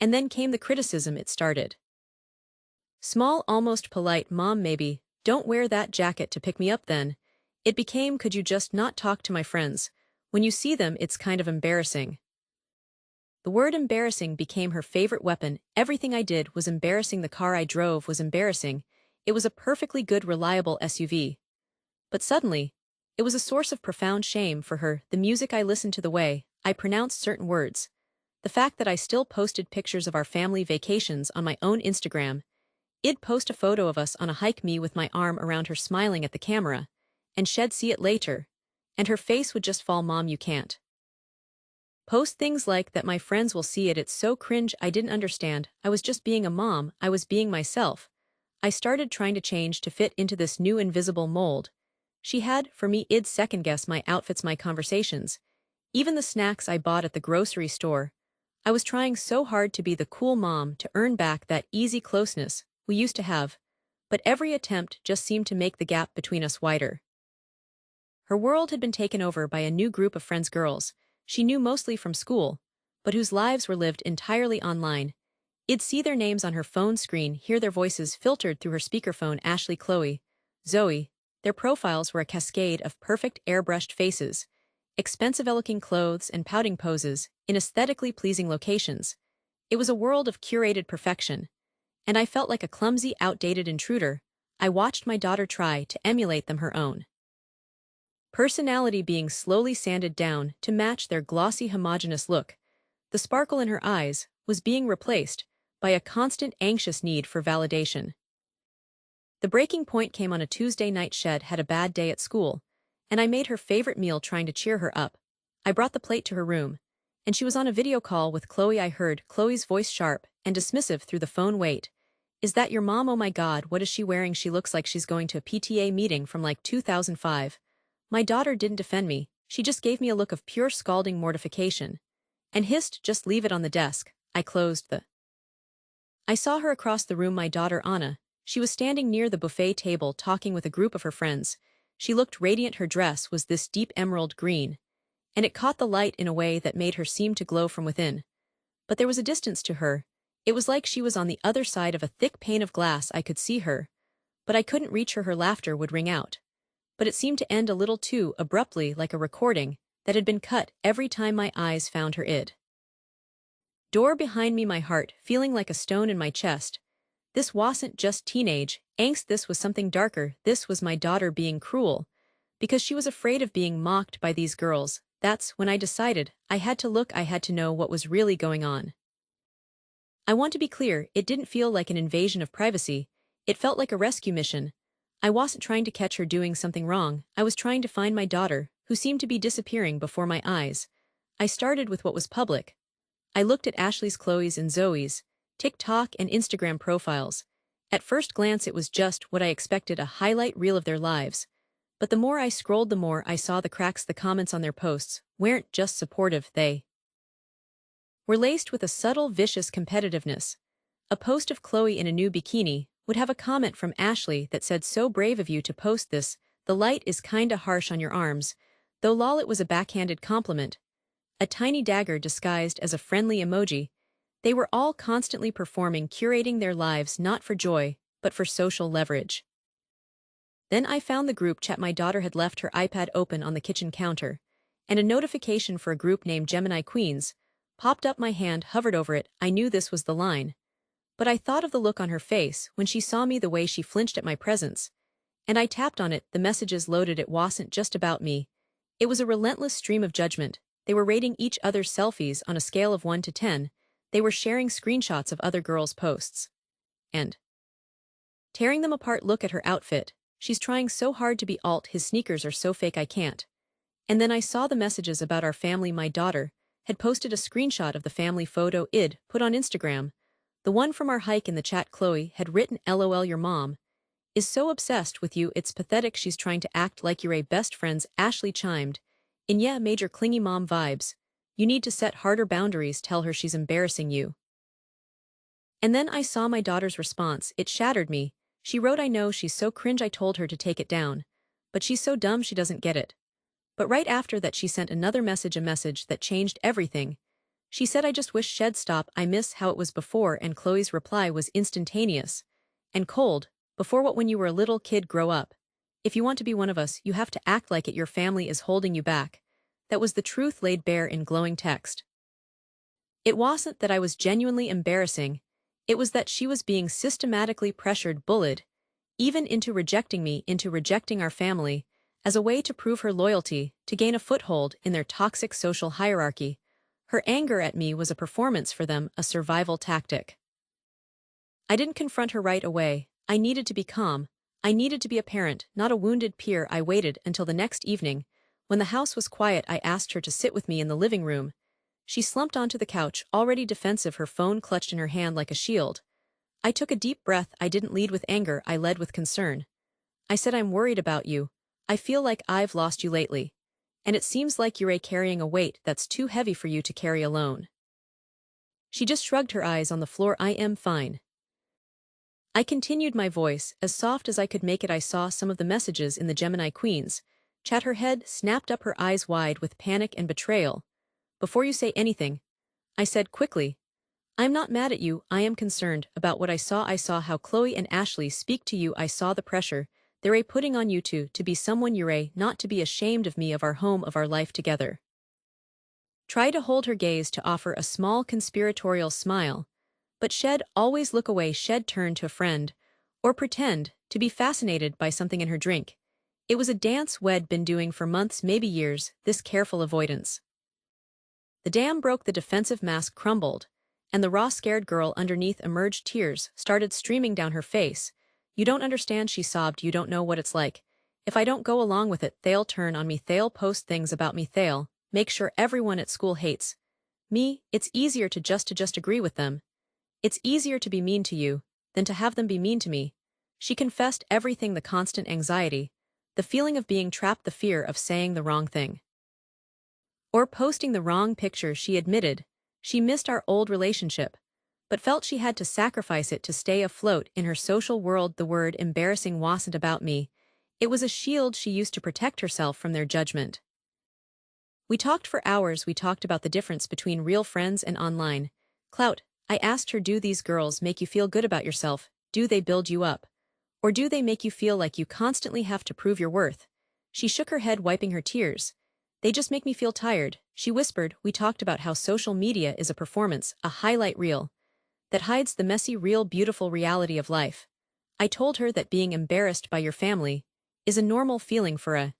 And then came the criticism. It started small, almost polite. Mom, maybe don't wear that jacket to pick me up. Then it became, could you just not talk to my friends? When you see them, it's kind of embarrassing. The word embarrassing became her favorite weapon. Everything I did was embarrassing. The car I drove was embarrassing. It was a perfectly good, reliable SUV. But suddenly, it was a source of profound shame for her. The music I listened to, the way I pronounced certain words. The fact that I still posted pictures of our family vacations on my own Instagram. I'd post a photo of us on a hike, me with my arm around her smiling at the camera, and she'd see it later, and her face would just fall. Mom, you can't post things like that. My friends will see it. It's so cringe. I didn't understand. I was just being a mom. I was being myself. I started trying to change to fit into this new invisible mold she had for me. I'd second guess my outfits, my conversations, even the snacks I bought at the grocery store. I was trying so hard to be the cool mom, to earn back that easy closeness we used to have, but every attempt just seemed to make the gap between us wider. Her world had been taken over by a new group of friends, girls she knew mostly from school, but whose lives were lived entirely online. I'd see their names on her phone screen, hear their voices filtered through her speakerphone. Ashley, Chloe, Zoe. Their profiles were a cascade of perfect airbrushed faces, expensive-looking clothes and pouting poses in aesthetically pleasing locations. It was a world of curated perfection, and I felt like a clumsy, outdated intruder. I watched my daughter try to emulate them, her own personality being slowly sanded down to match their glossy, homogeneous look. The sparkle in her eyes was being replaced by a constant, anxious need for validation. The breaking point came on a Tuesday night. Shed had a bad day at school, and I made her favorite meal trying to cheer her up. I brought the plate to her room, and she was on a video call with Chloe. I heard Chloe's voice sharp and dismissive through the phone. Wait, is that your mom? Oh my God, what is she wearing? She looks like she's going to a PTA meeting from like 2005. My daughter didn't defend me, she just gave me a look of pure scalding mortification, and hissed, just leave it on the desk. I saw her across the room, my daughter Anna. She was standing near the buffet table talking with a group of her friends. She looked radiant. Her dress was this deep emerald green, and it caught the light in a way that made her seem to glow from within. But there was a distance to her. It was like she was on the other side of a thick pane of glass. I could see her, but I couldn't reach her. Her laughter would ring out, but it seemed to end a little too abruptly, like a recording that had been cut every time my eyes found her. Door behind me, my heart feeling like a stone in my chest. This wasn't just teenage angst, this was something darker. This was my daughter being cruel, because she was afraid of being mocked by these girls. That's when I decided I had to look. I had to know what was really going on. I want to be clear, it didn't feel like an invasion of privacy. It felt like a rescue mission. I wasn't trying to catch her doing something wrong. I was trying to find my daughter, who seemed to be disappearing before my eyes. I started with what was public. I looked at Ashley's, Chloe's, and Zoe's TikTok and Instagram profiles. At first glance, it was just what I expected, a highlight reel of their lives. But the more I scrolled, the more I saw the cracks. The comments on their posts weren't just supportive, they were laced with a subtle, vicious competitiveness. A post of Chloe in a new bikini would have a comment from Ashley that said, "So brave of you to post this, the light is kinda harsh on your arms." Though lol, it was a backhanded compliment. A tiny dagger disguised as a friendly emoji. They were all constantly performing, curating their lives not for joy, but for social leverage. Then I found the group chat. My daughter had left her iPad open on the kitchen counter, and a notification for a group named Gemini Queens popped up. My hand hovered over it. I knew this was the line. But I thought of the look on her face when she saw me, the way she flinched at my presence, and I tapped on it. The messages loaded. It wasn't just about me. It was a relentless stream of judgment. They were rating each other's selfies on a scale of 1 to 10. They were sharing screenshots of other girls' posts and tearing them apart. Look at her outfit. She's trying so hard to be alt. His sneakers are so fake, I can't. And then I saw the messages about our family. My daughter had posted a screenshot of the family photo I'd put on Instagram. The one from our hike. In the chat, Chloe had written, "LOL, your mom is so obsessed with you, it's pathetic. She's trying to act like you're a best friends." Ashley chimed in, "Yeah, major clingy mom vibes. You need to set harder boundaries. Tell her she's embarrassing you." And then I saw my daughter's response. It shattered me. She wrote, "I know she's so cringe. I told her to take it down, but she's so dumb she doesn't get it." But right after that she sent another message, a message that changed everything. She said, "I just wish she'd stop. I miss how it was before." And Chloe's reply was instantaneous and cold. "Before what? When you were a little kid? Grow up. If you want to be one of us, you have to act like it. Your family is holding you back." That was the truth laid bare in glowing text. It wasn't that I was genuinely embarrassing, it was that she was being systematically pressured, bullied, even into rejecting me, into rejecting our family, as a way to prove her loyalty, to gain a foothold in their toxic social hierarchy. Her anger at me was a performance for them, a survival tactic. I didn't confront her right away. I needed to be calm. I needed to be a parent, not a wounded peer. I waited until the next evening. When the house was quiet, I asked her to sit with me in the living room. She slumped onto the couch, already defensive, her phone clutched in her hand like a shield. I took a deep breath. I didn't lead with anger, I led with concern. I said, I'm worried about you. I feel like I've lost you lately. And it seems like you're carrying a weight that's too heavy for you to carry alone. She just shrugged her eyes on the floor. I am fine. I continued, my voice as soft as I could make it. I saw some of the messages in the Gemini Queen's chat. Her head snapped up, her eyes wide with panic and betrayal. Before you say anything, I said quickly, I'm not mad at you, I am concerned about what I saw. I saw how Chloe and Ashley speak to you. I saw the pressure they're putting on you to be someone you're not to be ashamed of me, of our home, of our life together. Try to hold her gaze, to offer a small conspiratorial smile. But Shed always look away. Shed turned to a friend, or pretend to be fascinated by something in her drink. It was a dance we'd been doing for months, maybe years, this careful avoidance. The dam broke, the defensive mask crumbled, and the raw, scared girl underneath emerged. Tears started streaming down her face. You don't understand, she sobbed. You don't know what it's like. If I don't go along with it, they'll turn on me. They'll post things about me. They'll make sure everyone at school hates me. It's easier to just agree with them. It's easier to be mean to you than to have them be mean to me. She confessed everything, the constant anxiety, the feeling of being trapped, the fear of saying the wrong thing or posting the wrong picture. She admitted she missed our old relationship, but felt she had to sacrifice it to stay afloat in her social world. The word embarrassing wasn't about me. It was a shield she used to protect herself from their judgment. We talked for hours. We talked about the difference between real friends and online clout. I asked her, do these girls make you feel good about yourself? Do they build you up? Or do they make you feel like you constantly have to prove your worth? She shook her head, wiping her tears. They just make me feel tired, she whispered. We talked about how social media is a performance, a highlight reel that hides the messy, real, beautiful reality of life. I told her that being embarrassed by your family is a normal feeling for a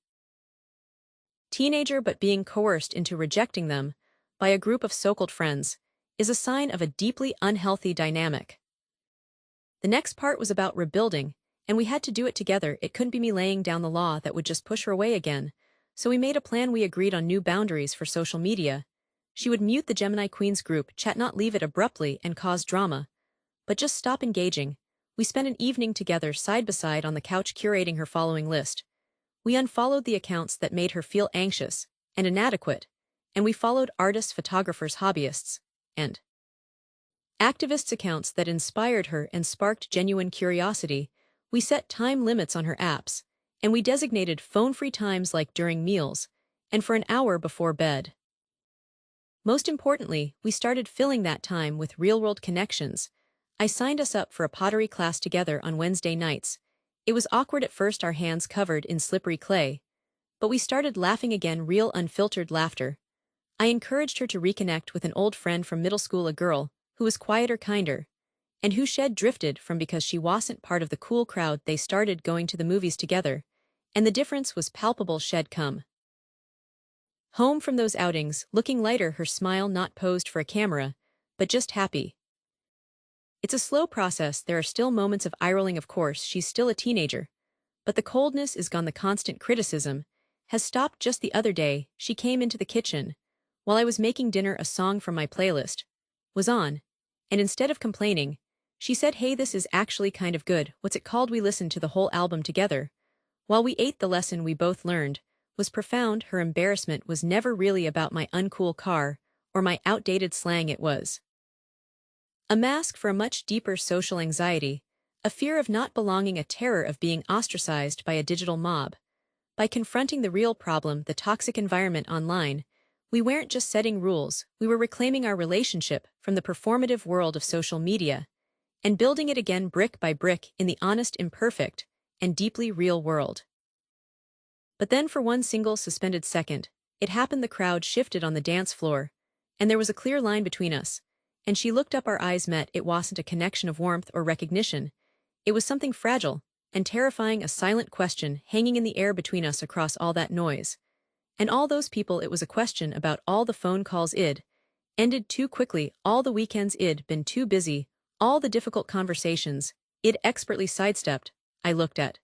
teenager, but being coerced into rejecting them by a group of so-called friends is a sign of a deeply unhealthy dynamic. The next part was about rebuilding, and we had to do it together. It couldn't be me laying down the law that would just push her away again. So we made a plan. We agreed on new boundaries for social media. She would mute the Gemini Queen's group chat, not leave it abruptly and cause drama, but just stop engaging. We spent an evening together, side by side on the couch, curating her following list. We unfollowed the accounts that made her feel anxious and inadequate, and we followed artists, photographers, hobbyists, and activists' accounts that inspired her and sparked genuine curiosity. We set time limits on her apps, and we designated phone-free times, like during meals and for an hour before bed. Most importantly, we started filling that time with real-world connections. I signed us up for a pottery class together on Wednesday nights. It was awkward at first, our hands covered in slippery clay, but we started laughing again, real, unfiltered laughter. I encouraged her to reconnect with an old friend from middle school, a girl who was quieter, kinder, and who Shed drifted from because she wasn't part of the cool crowd. They started going to the movies together, and the difference was palpable. Shed come home from those outings looking lighter, her smile not posed for a camera, but just happy. It's a slow process. There are still moments of eye-rolling, of course. She's still a teenager, but the coldness is gone. The constant criticism has stopped. Just the other day, she came into the kitchen while I was making dinner. A song from my playlist was on, and instead of complaining, she said, hey, this is actually kind of good. What's it called? We listened to the whole album together while we ate. The lesson we both learned was profound. Her embarrassment was never really about my uncool car or my outdated slang. It was a mask for a much deeper social anxiety, a fear of not belonging, a terror of being ostracized by a digital mob. By confronting the real problem, the toxic environment online, we weren't just setting rules, we were reclaiming our relationship from the performative world of social media and building it again, brick by brick, in the honest, imperfect, and deeply real world. But then, for one single suspended second, it happened. The crowd shifted on the dance floor, and there was a clear line between us. And she looked up, our eyes met. It wasn't a connection of warmth or recognition. It was something fragile and terrifying, a silent question hanging in the air between us across all that noise. And all those people. It was a question about all the phone calls I'd ended too quickly, all the weekends I'd been too busy, all the difficult conversations I'd expertly sidestepped. I looked at.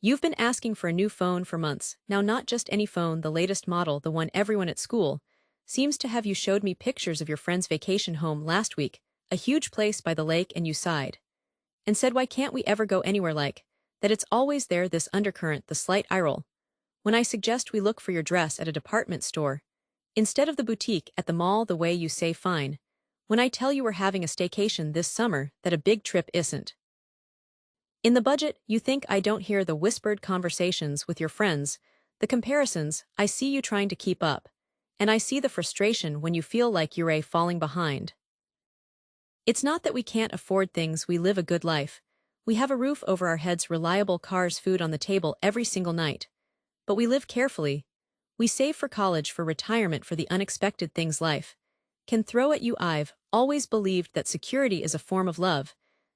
You've been asking for a new phone for months, now not just any phone, the latest model, the one everyone at school seems to have. You showed me pictures of your friend's vacation home last week, a huge place by the lake, and you sighed. And said, why can't we ever go anywhere like that? It's always there, this undercurrent, the slight eye roll. When I suggest we look for your dress at a department store, instead of the boutique at the mall, the way you say fine. When I tell you we're having a staycation this summer, that a big trip isn't in the budget, you think. I don't hear the whispered conversations with your friends, the comparisons. I see you trying to keep up. And I see the frustration when you feel like you're falling behind. It's not that we can't afford things, we live a good life. We have a roof over our heads, reliable cars, food on the table every single night. But we live carefully. We save for college, for retirement, for the unexpected things life can throw at you. I've always believed that security is a form of love,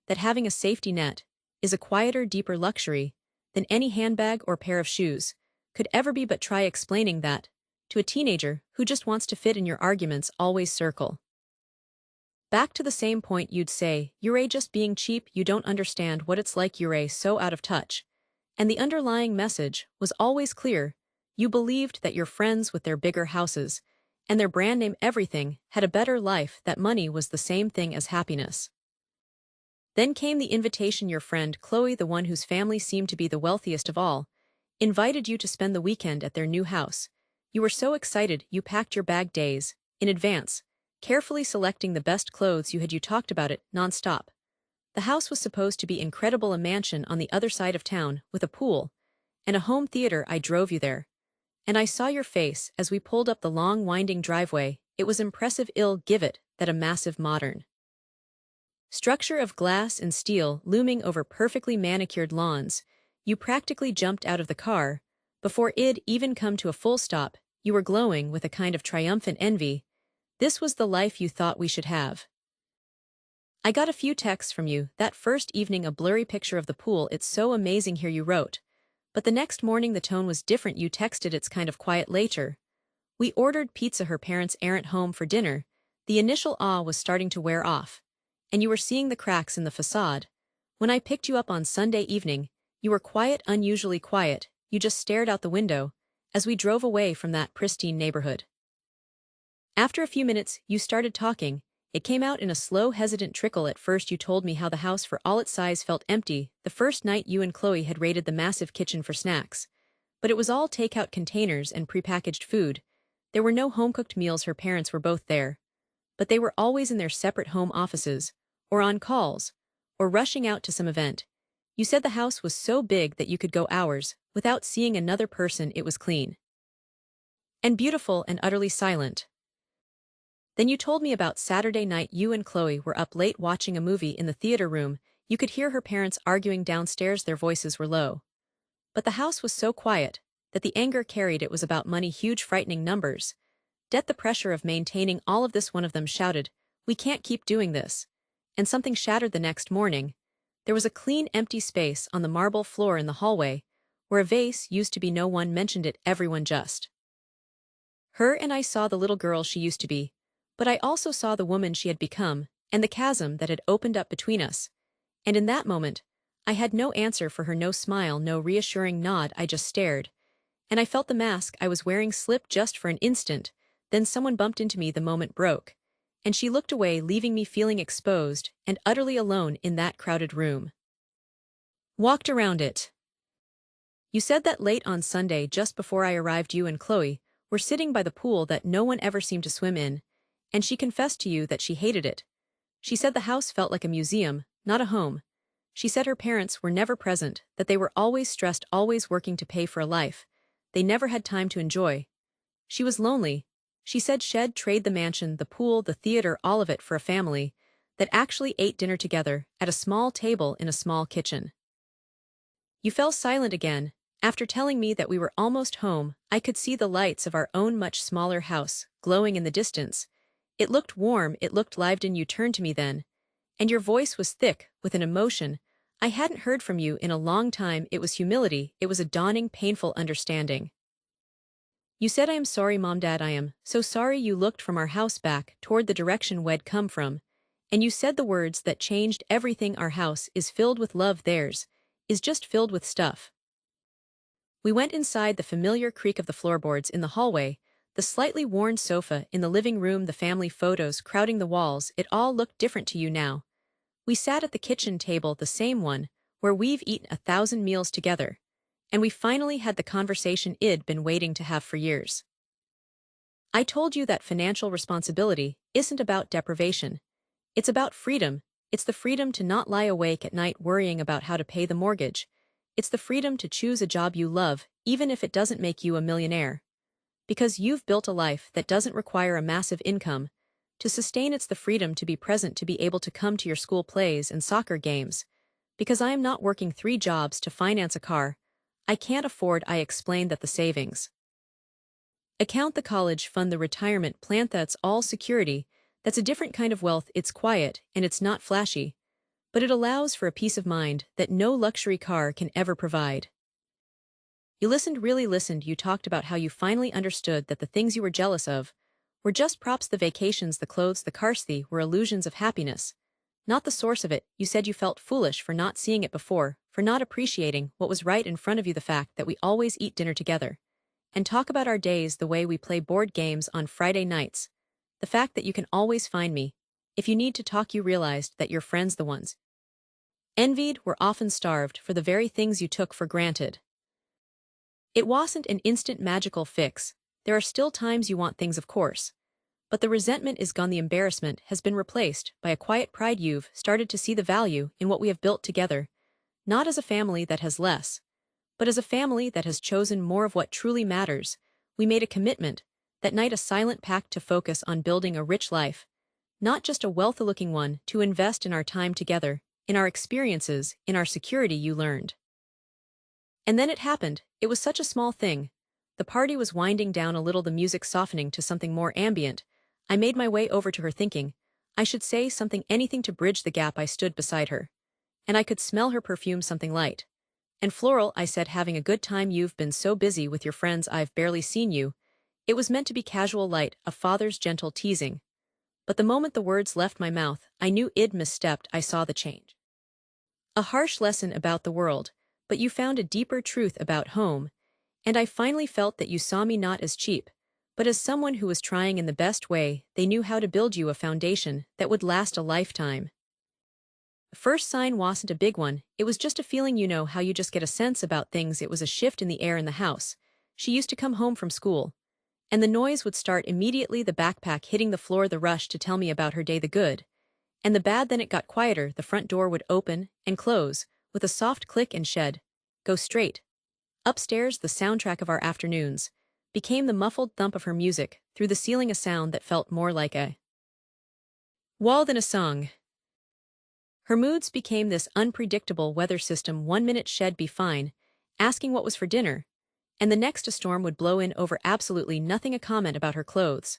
that having a safety net is a quieter, deeper luxury than any handbag or pair of shoes could ever be. But try explaining that to a teenager who just wants to fit in. Your arguments always circle back to the same point. You'd say, you're just being cheap, you don't understand what it's like, you're so out of touch. And the underlying message was always clear. You believed that your friends with their bigger houses and their brand name everything had a better life, that money was the same thing as happiness. Then came the invitation. Your friend Chloe, the one whose family seemed to be the wealthiest of all, invited you to spend the weekend at their new house. You were so excited, you packed your bag days in advance, carefully selecting the best clothes. You talked about it nonstop. The house was supposed to be incredible, a mansion on the other side of town with a pool and a home theater. I drove you there, and I saw your face as we pulled up the long winding driveway. It was impressive. I'll give it that, a massive modern structure of glass and steel looming over perfectly manicured lawns. You practically jumped out of the car before it'd even come to a full stop. You were glowing with a kind of triumphant envy. This was the life you thought we should have. I got a few texts from you that first evening, a blurry picture of the pool. It's so amazing here, you wrote. But the next morning the tone was different. You texted, it's kind of quiet later. We ordered pizza. Her parents aren't home for dinner. The initial awe was starting to wear off, and you were seeing the cracks in the facade. When I picked you up on Sunday evening, you were quiet, unusually quiet. You just stared out the window as we drove away from that pristine neighborhood. After a few minutes, you started talking. It came out in a slow, hesitant trickle. At first you told me how the house, for all its size, felt empty the first night you and Chloe had raided the massive kitchen for snacks. But it was all takeout containers and prepackaged food. There were no home-cooked meals. Her parents were both there, but they were always in their separate home offices, or on calls, or rushing out to some event. You said the house was so big that you could go hours without seeing another person. It was clean and beautiful and utterly silent. Then you told me about Saturday night. You and Chloe were up late watching a movie in the theater room. You could hear her parents arguing downstairs. Their voices were low, but the house was so quiet that the anger carried. It was about money, huge frightening numbers, debt, the pressure of maintaining all of this. One of them shouted, "We can't keep doing this." And something shattered the next morning. There was a clean, empty space on the marble floor in the hallway, where a vase used to be. No one mentioned it, everyone just her. And I saw the little girl she used to be, but I also saw the woman she had become, and the chasm that had opened up between us. And in that moment, I had no answer for her, no smile, no reassuring nod. I just stared, and I felt the mask I was wearing slip just for an instant. Then someone bumped into me. The moment broke, and she looked away, leaving me feeling exposed and utterly alone in that crowded room. Walked around it. You said that late on Sunday, just before I arrived, you and Chloe were sitting by the pool that no one ever seemed to swim in, and she confessed to you that she hated it. She said the house felt like a museum, not a home. She said her parents were never present, that they were always stressed, always working to pay for a life they never had time to enjoy. She was lonely. She said she'd trade the mansion, the pool, the theater, all of it for a family that actually ate dinner together at a small table in a small kitchen. You fell silent again, After telling me that we were almost home, I could see the lights of our own much smaller house glowing in the distance. It looked warm, it looked lived in. You turned to me then, and your voice was thick with an emotion I hadn't heard from you in a long time. It was humility, it was a dawning, painful understanding. You said, "I am sorry, Mom, Dad, I am so sorry." You looked from our house back toward the direction we'd come from, and you said the words that changed everything. "Our house is filled with love, theirs is just filled with stuff." We went inside, the familiar creak of the floorboards in the hallway, the slightly worn sofa in the living room, the family photos crowding the walls. It all looked different to you now. We sat at the kitchen table, the same one, where we've eaten 1,000 meals together. And we finally had the conversation I'd been waiting to have for years. I told you that financial responsibility isn't about deprivation. It's about freedom. It's the freedom to not lie awake at night worrying about how to pay the mortgage. It's the freedom to choose a job you love, even if it doesn't make you a millionaire. Because you've built a life that doesn't require a massive income to sustain. It's the freedom to be present, to be able to come to your school plays and soccer games. Because I am not working 3 jobs to finance a car I can't afford. I explained that the savings account, the college fund, the retirement plan, that's all security. That's a different kind of wealth. It's quiet and it's not flashy, but it allows for a peace of mind that no luxury car can ever provide. You listened, really listened. You talked about how you finally understood that the things you were jealous of were just props. The vacations, the clothes, the cars, they were illusions of happiness, not the source of it. You said you felt foolish for not seeing it before, for not appreciating what was right in front of you, the fact that we always eat dinner together and talk about our days, the way we play board games on Friday nights, the fact that you can always find me if you need to talk. You realized that your friends, the ones envied, were often starved for the very things you took for granted. It wasn't an instant magical fix. There are still times you want things, of course. But the resentment is gone. The embarrassment has been replaced by a quiet pride. You've started to see the value in what we have built together, not as a family that has less, but as a family that has chosen more of what truly matters. We made a commitment that night, a silent pact to focus on building a rich life, not just a wealthy-looking one, to invest in our time together, in our experiences, in our security. You learned. And then it happened. It was such a small thing. The party was winding down a little, the music softening to something more ambient. I made my way over to her, thinking I should say something, anything to bridge the gap. I stood beside her, and I could smell her perfume, something light and floral. I said, "Having a good time? You've been so busy with your friends, I've barely seen you." It was meant to be casual, light, a father's gentle teasing. But the moment the words left my mouth, I knew I'd misstepped. I saw the change. A harsh lesson about the world, but you found a deeper truth about home, and I finally felt that you saw me not as cheap, but as someone who was trying in the best way they knew how to build you a foundation that would last a lifetime. The first sign wasn't a big one, it was just a feeling. You know how you just get a sense about things. It was a shift in the air in the house. She used to come home from school, and the noise would start immediately, the backpack hitting the floor, the rush to tell me about her day, the good and the bad. Then it got quieter, the front door would open and close with a soft click, and shed go straight upstairs. The soundtrack of our afternoons became the muffled thump of her music through the ceiling, a sound that felt more like a wall than a song. Her moods became this unpredictable weather system. 1 minute she'd be fine, asking what was for dinner, and the next a storm would blow in over absolutely nothing, a comment about her clothes,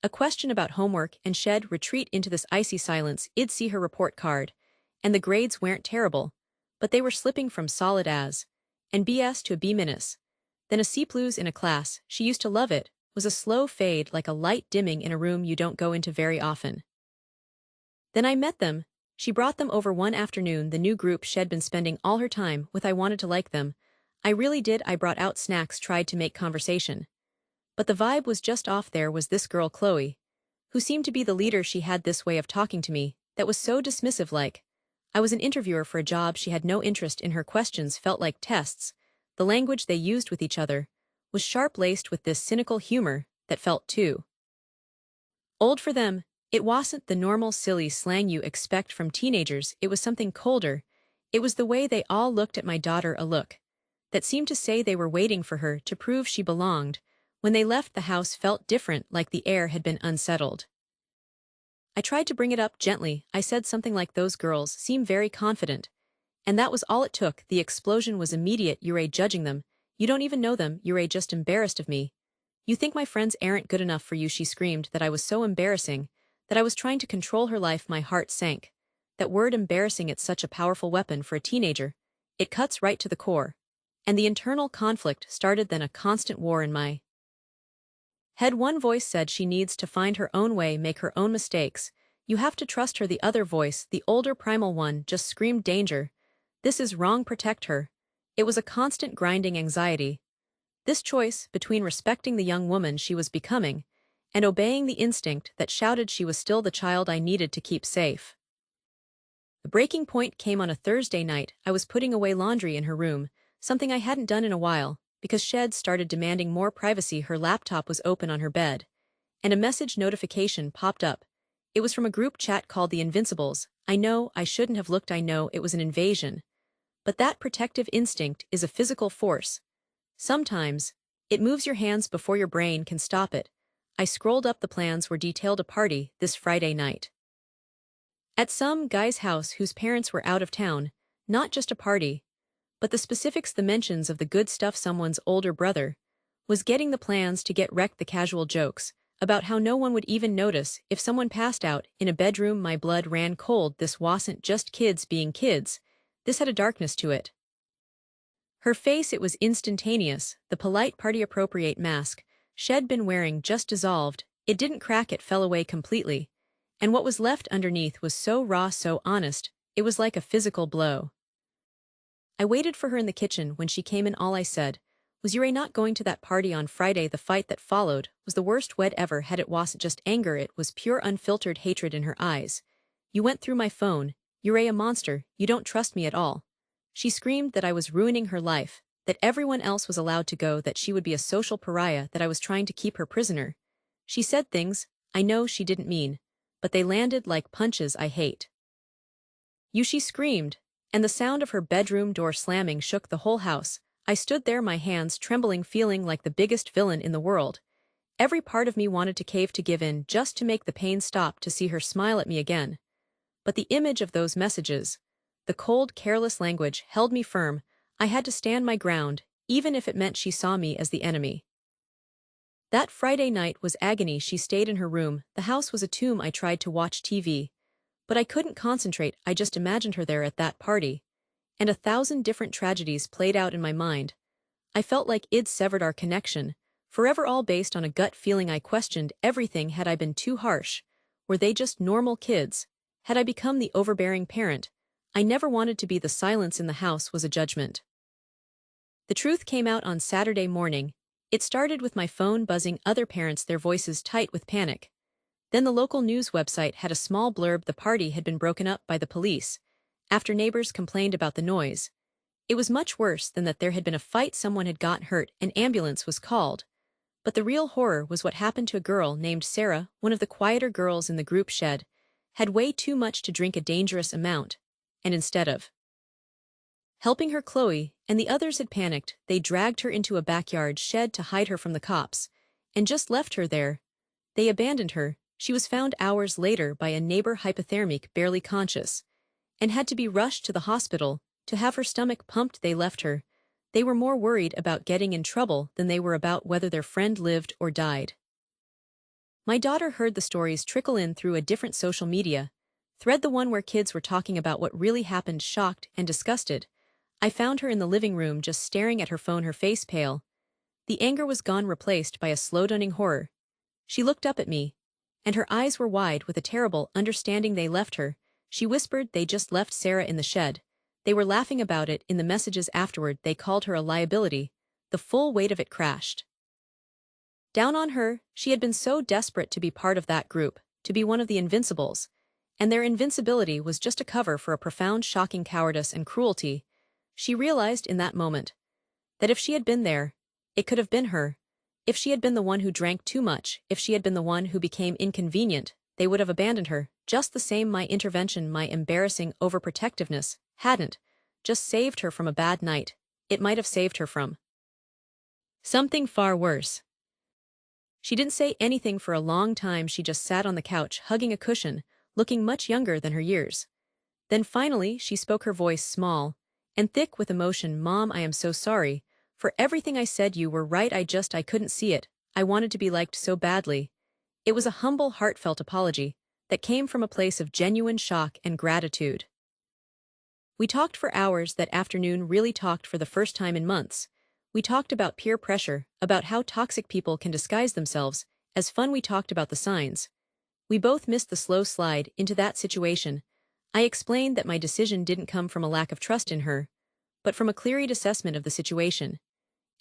a question about homework, and she'd retreat into this icy silence. I'd see her report card, and the grades weren't terrible, but they were slipping from solid A's and BS to a B minus, then a C plus in a class she used to love. It was a slow fade, like a light dimming in a room you don't go into very often. Then I met them. She brought them over one afternoon, the new group she'd been spending all her time with. I wanted to like them. I really did. I brought out snacks, tried to make conversation. But the vibe was just off. There was this girl, Chloe, who seemed to be the leader. She had this way of talking to me that was so dismissive, like I was an interviewer for a job she had no interest in. Her questions felt like tests. The language they used with each other was sharp-laced with this cynical humor that felt too old for them. It wasn't the normal silly slang you expect from teenagers. It was something colder. It was the way they all looked at my daughter, a look that seemed to say they were waiting for her to prove she belonged. When they left, the house felt different, like the air had been unsettled. I tried to bring it up gently. I said something like, "Those girls seem very confident." And that was all it took. The explosion was immediate. "You're judging them. You don't even know them, you're just embarrassed of me. You think my friends aren't good enough for you, she screamed that I was so embarrassing, that I was trying to control her life. My heart sank. That word embarrassing, it's such a powerful weapon for a teenager. It cuts right to the core. And the internal conflict started then, a constant war in my head. One voice said she needs to find her own way, make her own mistakes. You have to trust her. The other voice, the older primal one, just screamed danger. This is wrong, protect her. It was a constant grinding anxiety. This choice between respecting the young woman she was becoming and obeying the instinct that shouted she was still the child I needed to keep safe. The breaking point came on a Thursday night. I was putting away laundry in her room, something I hadn't done in a while, because Shed started demanding more privacy. Her laptop was open on her bed, and a message notification popped up. It was from a group chat called the Invincibles. I know I shouldn't have looked. I know it was an invasion. But that protective instinct is a physical force. Sometimes, it moves your hands before your brain can stop it. I scrolled up. The plans were detailed: a party this Friday night at some guy's house whose parents were out of town. Not just a party, but the specifics, the mentions of the good stuff. Someone's older brother was getting the plans to get wrecked, the casual jokes about how no one would even notice if someone passed out in a bedroom. My blood ran cold. This wasn't just kids being kids. This had a darkness to it. Her face, it was instantaneous. The polite party-appropriate mask Shed been wearing just dissolved. It didn't crack, it fell away completely. And what was left underneath was so raw, so honest, it was like a physical blow. I waited for her in the kitchen. When she came in, all I said was, "You're not going to that party on Friday." The fight that followed was the worst we'd ever had. It wasn't just anger, it was pure unfiltered hatred in her eyes. "You went through my phone. You're a monster. You don't trust me at all." She screamed that I was ruining her life, that everyone else was allowed to go, that she would be a social pariah, that I was trying to keep her prisoner. She said things I know she didn't mean, but they landed like punches I hate. "You," she screamed, and the sound of her bedroom door slamming shook the whole house. I stood there, my hands trembling, feeling like the biggest villain in the world. Every part of me wanted to cave, to give in, just to make the pain stop, to see her smile at me again. But the image of those messages, the cold, careless language, held me firm. I had to stand my ground, even if it meant she saw me as the enemy. That Friday night was agony. She stayed in her room. The house was a tomb. I tried to watch TV, but I couldn't concentrate. I just imagined her there at that party, and 1,000 different tragedies played out in my mind. I felt like I'd severed our connection, forever, all based on a gut feeling. I questioned everything. Had I been too harsh? Were they just normal kids? Had I become the overbearing parent I never wanted to be? The silence in the house was a judgment. The truth came out on Saturday morning. It started with my phone buzzing, other parents, their voices tight with panic. Then the local news website had a small blurb: the party had been broken up by the police after neighbors complained about the noise. It was much worse than that. There had been a fight, someone had gotten hurt, an ambulance was called. But the real horror was what happened to a girl named Sarah, one of the quieter girls in the group. Shed had way too much to drink, a dangerous amount, and instead of helping her, Chloe and the others had panicked. They dragged her into a backyard shed to hide her from the cops, and just left her there. They abandoned her. She was found hours later by a neighbor, hypothermic, barely conscious, and had to be rushed to the hospital to have her stomach pumped. They left her. They were more worried about getting in trouble than they were about whether their friend lived or died. My daughter heard the stories trickle in through a different social media thread, the one where kids were talking about what really happened, shocked and disgusted. I found her in the living room, just staring at her phone, her face pale. The anger was gone, replaced by a slow-dawning horror. She looked up at me, and her eyes were wide with a terrible understanding. "They left her," she whispered. "They just left Sarah in the shed. They were laughing about it in the messages afterward. They called her a liability." The full weight of it crashed down on her. She had been so desperate to be part of that group, to be one of the Invincibles, and their invincibility was just a cover for a profound, shocking cowardice and cruelty. She realized in that moment that if she had been there, it could have been her. If she had been the one who drank too much, if she had been the one who became inconvenient, they would have abandoned her. Just the same, my intervention, my embarrassing overprotectiveness, hadn't just saved her from a bad night. It might have saved her from something far worse. She didn't say anything for a long time. She just sat on the couch, hugging a cushion, looking much younger than her years. Then finally she spoke, her voice small and thick with emotion. "Mom, I am so sorry For everything I said you were right, I couldn't see it. I wanted to be liked so badly. It was a humble, heartfelt apology that came from a place of genuine shock and gratitude. We talked for hours that afternoon, really talked for the first time in months. We talked about peer pressure, about how toxic people can disguise themselves. As fun, we talked about the signs. We both missed the slow slide into that situation. I explained that my decision didn't come from a lack of trust in her, but from a clear-eyed assessment of the situation.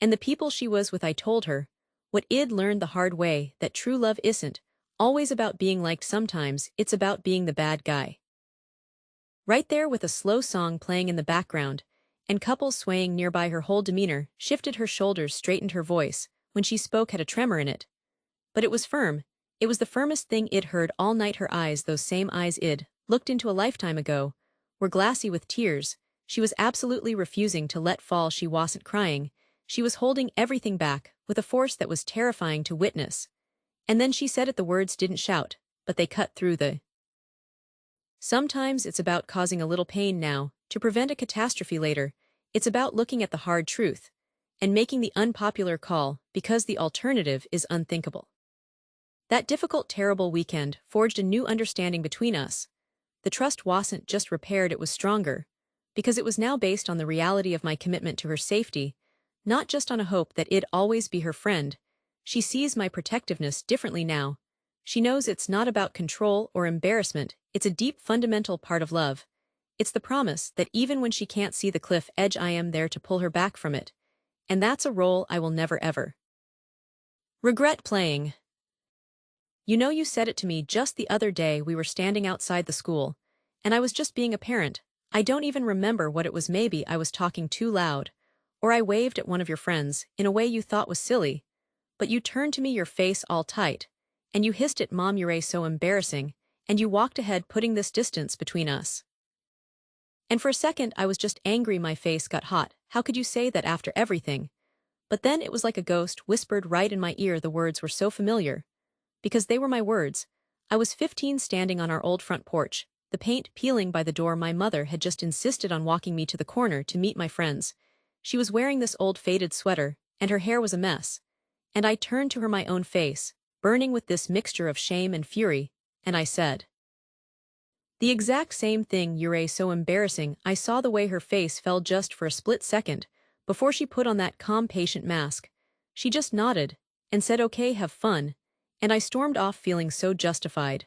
And the people she was with. I told her what I'd learned the hard way, that true love isn't always about being liked. Sometimes it's about being the bad guy. Right there, with a slow song playing in the background, and couples swaying nearby, her whole demeanor shifted, her shoulders straightened, her voice, when she spoke, had a tremor in it. But it was firm. It was the firmest thing I'd heard all night. Her eyes, those same eyes I'd looked into a lifetime ago, were glassy with tears. She was absolutely refusing to let fall. She wasn't crying. She was holding everything back, with a force that was terrifying to witness. And then she said it. The words didn't shout, but they cut through the. Sometimes it's about causing a little pain now, to prevent a catastrophe later. It's about looking at the hard truth and making the unpopular call, because the alternative is unthinkable. That difficult, terrible weekend forged a new understanding between us. The trust wasn't just repaired, it was stronger, because it was now based on the reality of my commitment to her safety, not just on a hope that I'd always be her friend. She sees my protectiveness differently now. She knows it's not about control or embarrassment, it's a deep, fundamental part of love. It's the promise that even when she can't see the cliff edge, I am there to pull her back from it. And that's a role I will never ever regret playing. You know, you said it to me just the other day. We were standing outside the school, and I was just being a parent. I don't even remember what it was. Maybe I was talking too loud, or I waved at one of your friends in a way you thought was silly. But you turned to me, your face all tight, and you hissed at Mom, "You're so embarrassing," and you walked ahead, putting this distance between us. And for a second I was just angry. My face got hot. How could you say that after everything? But then it was like a ghost whispered right in my ear. The words were so familiar, because they were my words. I was 15, standing on our old front porch, the paint peeling by the door. My mother had just insisted on walking me to the corner to meet my friends. She was wearing this old faded sweater, and her hair was a mess. And I turned to her, my own face burning with this mixture of shame and fury, and I said the exact same thing. "You're so embarrassing." I saw the way her face fell just for a split second, before she put on that calm, patient mask. She just nodded, and said, "Okay, have fun." And I stormed off, feeling so justified.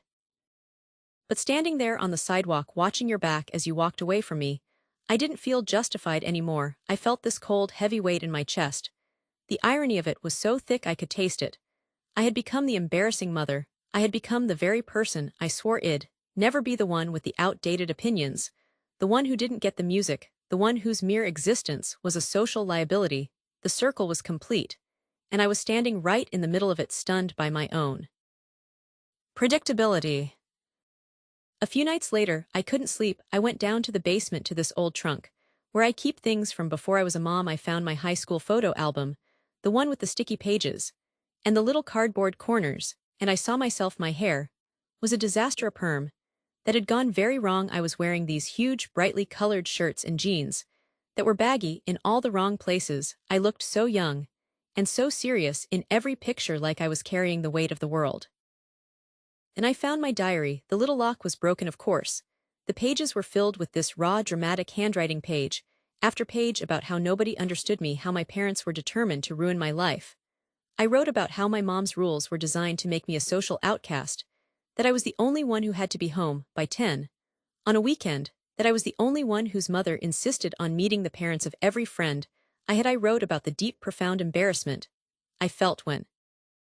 But standing there on the sidewalk, watching your back as you walked away from me, I didn't feel justified anymore. I felt this cold, heavy weight in my chest. The irony of it was so thick I could taste it. I had become the embarrassing mother. I had become the very person I swore I'd never be, the one with the outdated opinions, the one who didn't get the music, the one whose mere existence was a social liability. The circle was complete, and I was standing right in the middle of it, stunned by my own predictability. A few nights later, I couldn't sleep. I went down to the basement, to this old trunk, where I keep things from before I was a mom. I found my high school photo album, the one with the sticky pages and the little cardboard corners, and I saw myself. My hair was a disaster, a perm that had gone very wrong. I was wearing these huge, brightly colored shirts and jeans that were baggy in all the wrong places. I looked so young and so serious in every picture, like I was carrying the weight of the world. And I found my diary. The little lock was broken, of course. The pages were filled with this raw, dramatic handwriting, page after page, about how nobody understood me, how my parents were determined to ruin my life. I wrote about how my mom's rules were designed to make me a social outcast, that I was the only one who had to be home by 10 on a weekend, that I was the only one whose mother insisted on meeting the parents of every friend I had. I wrote about the deep, profound embarrassment I felt when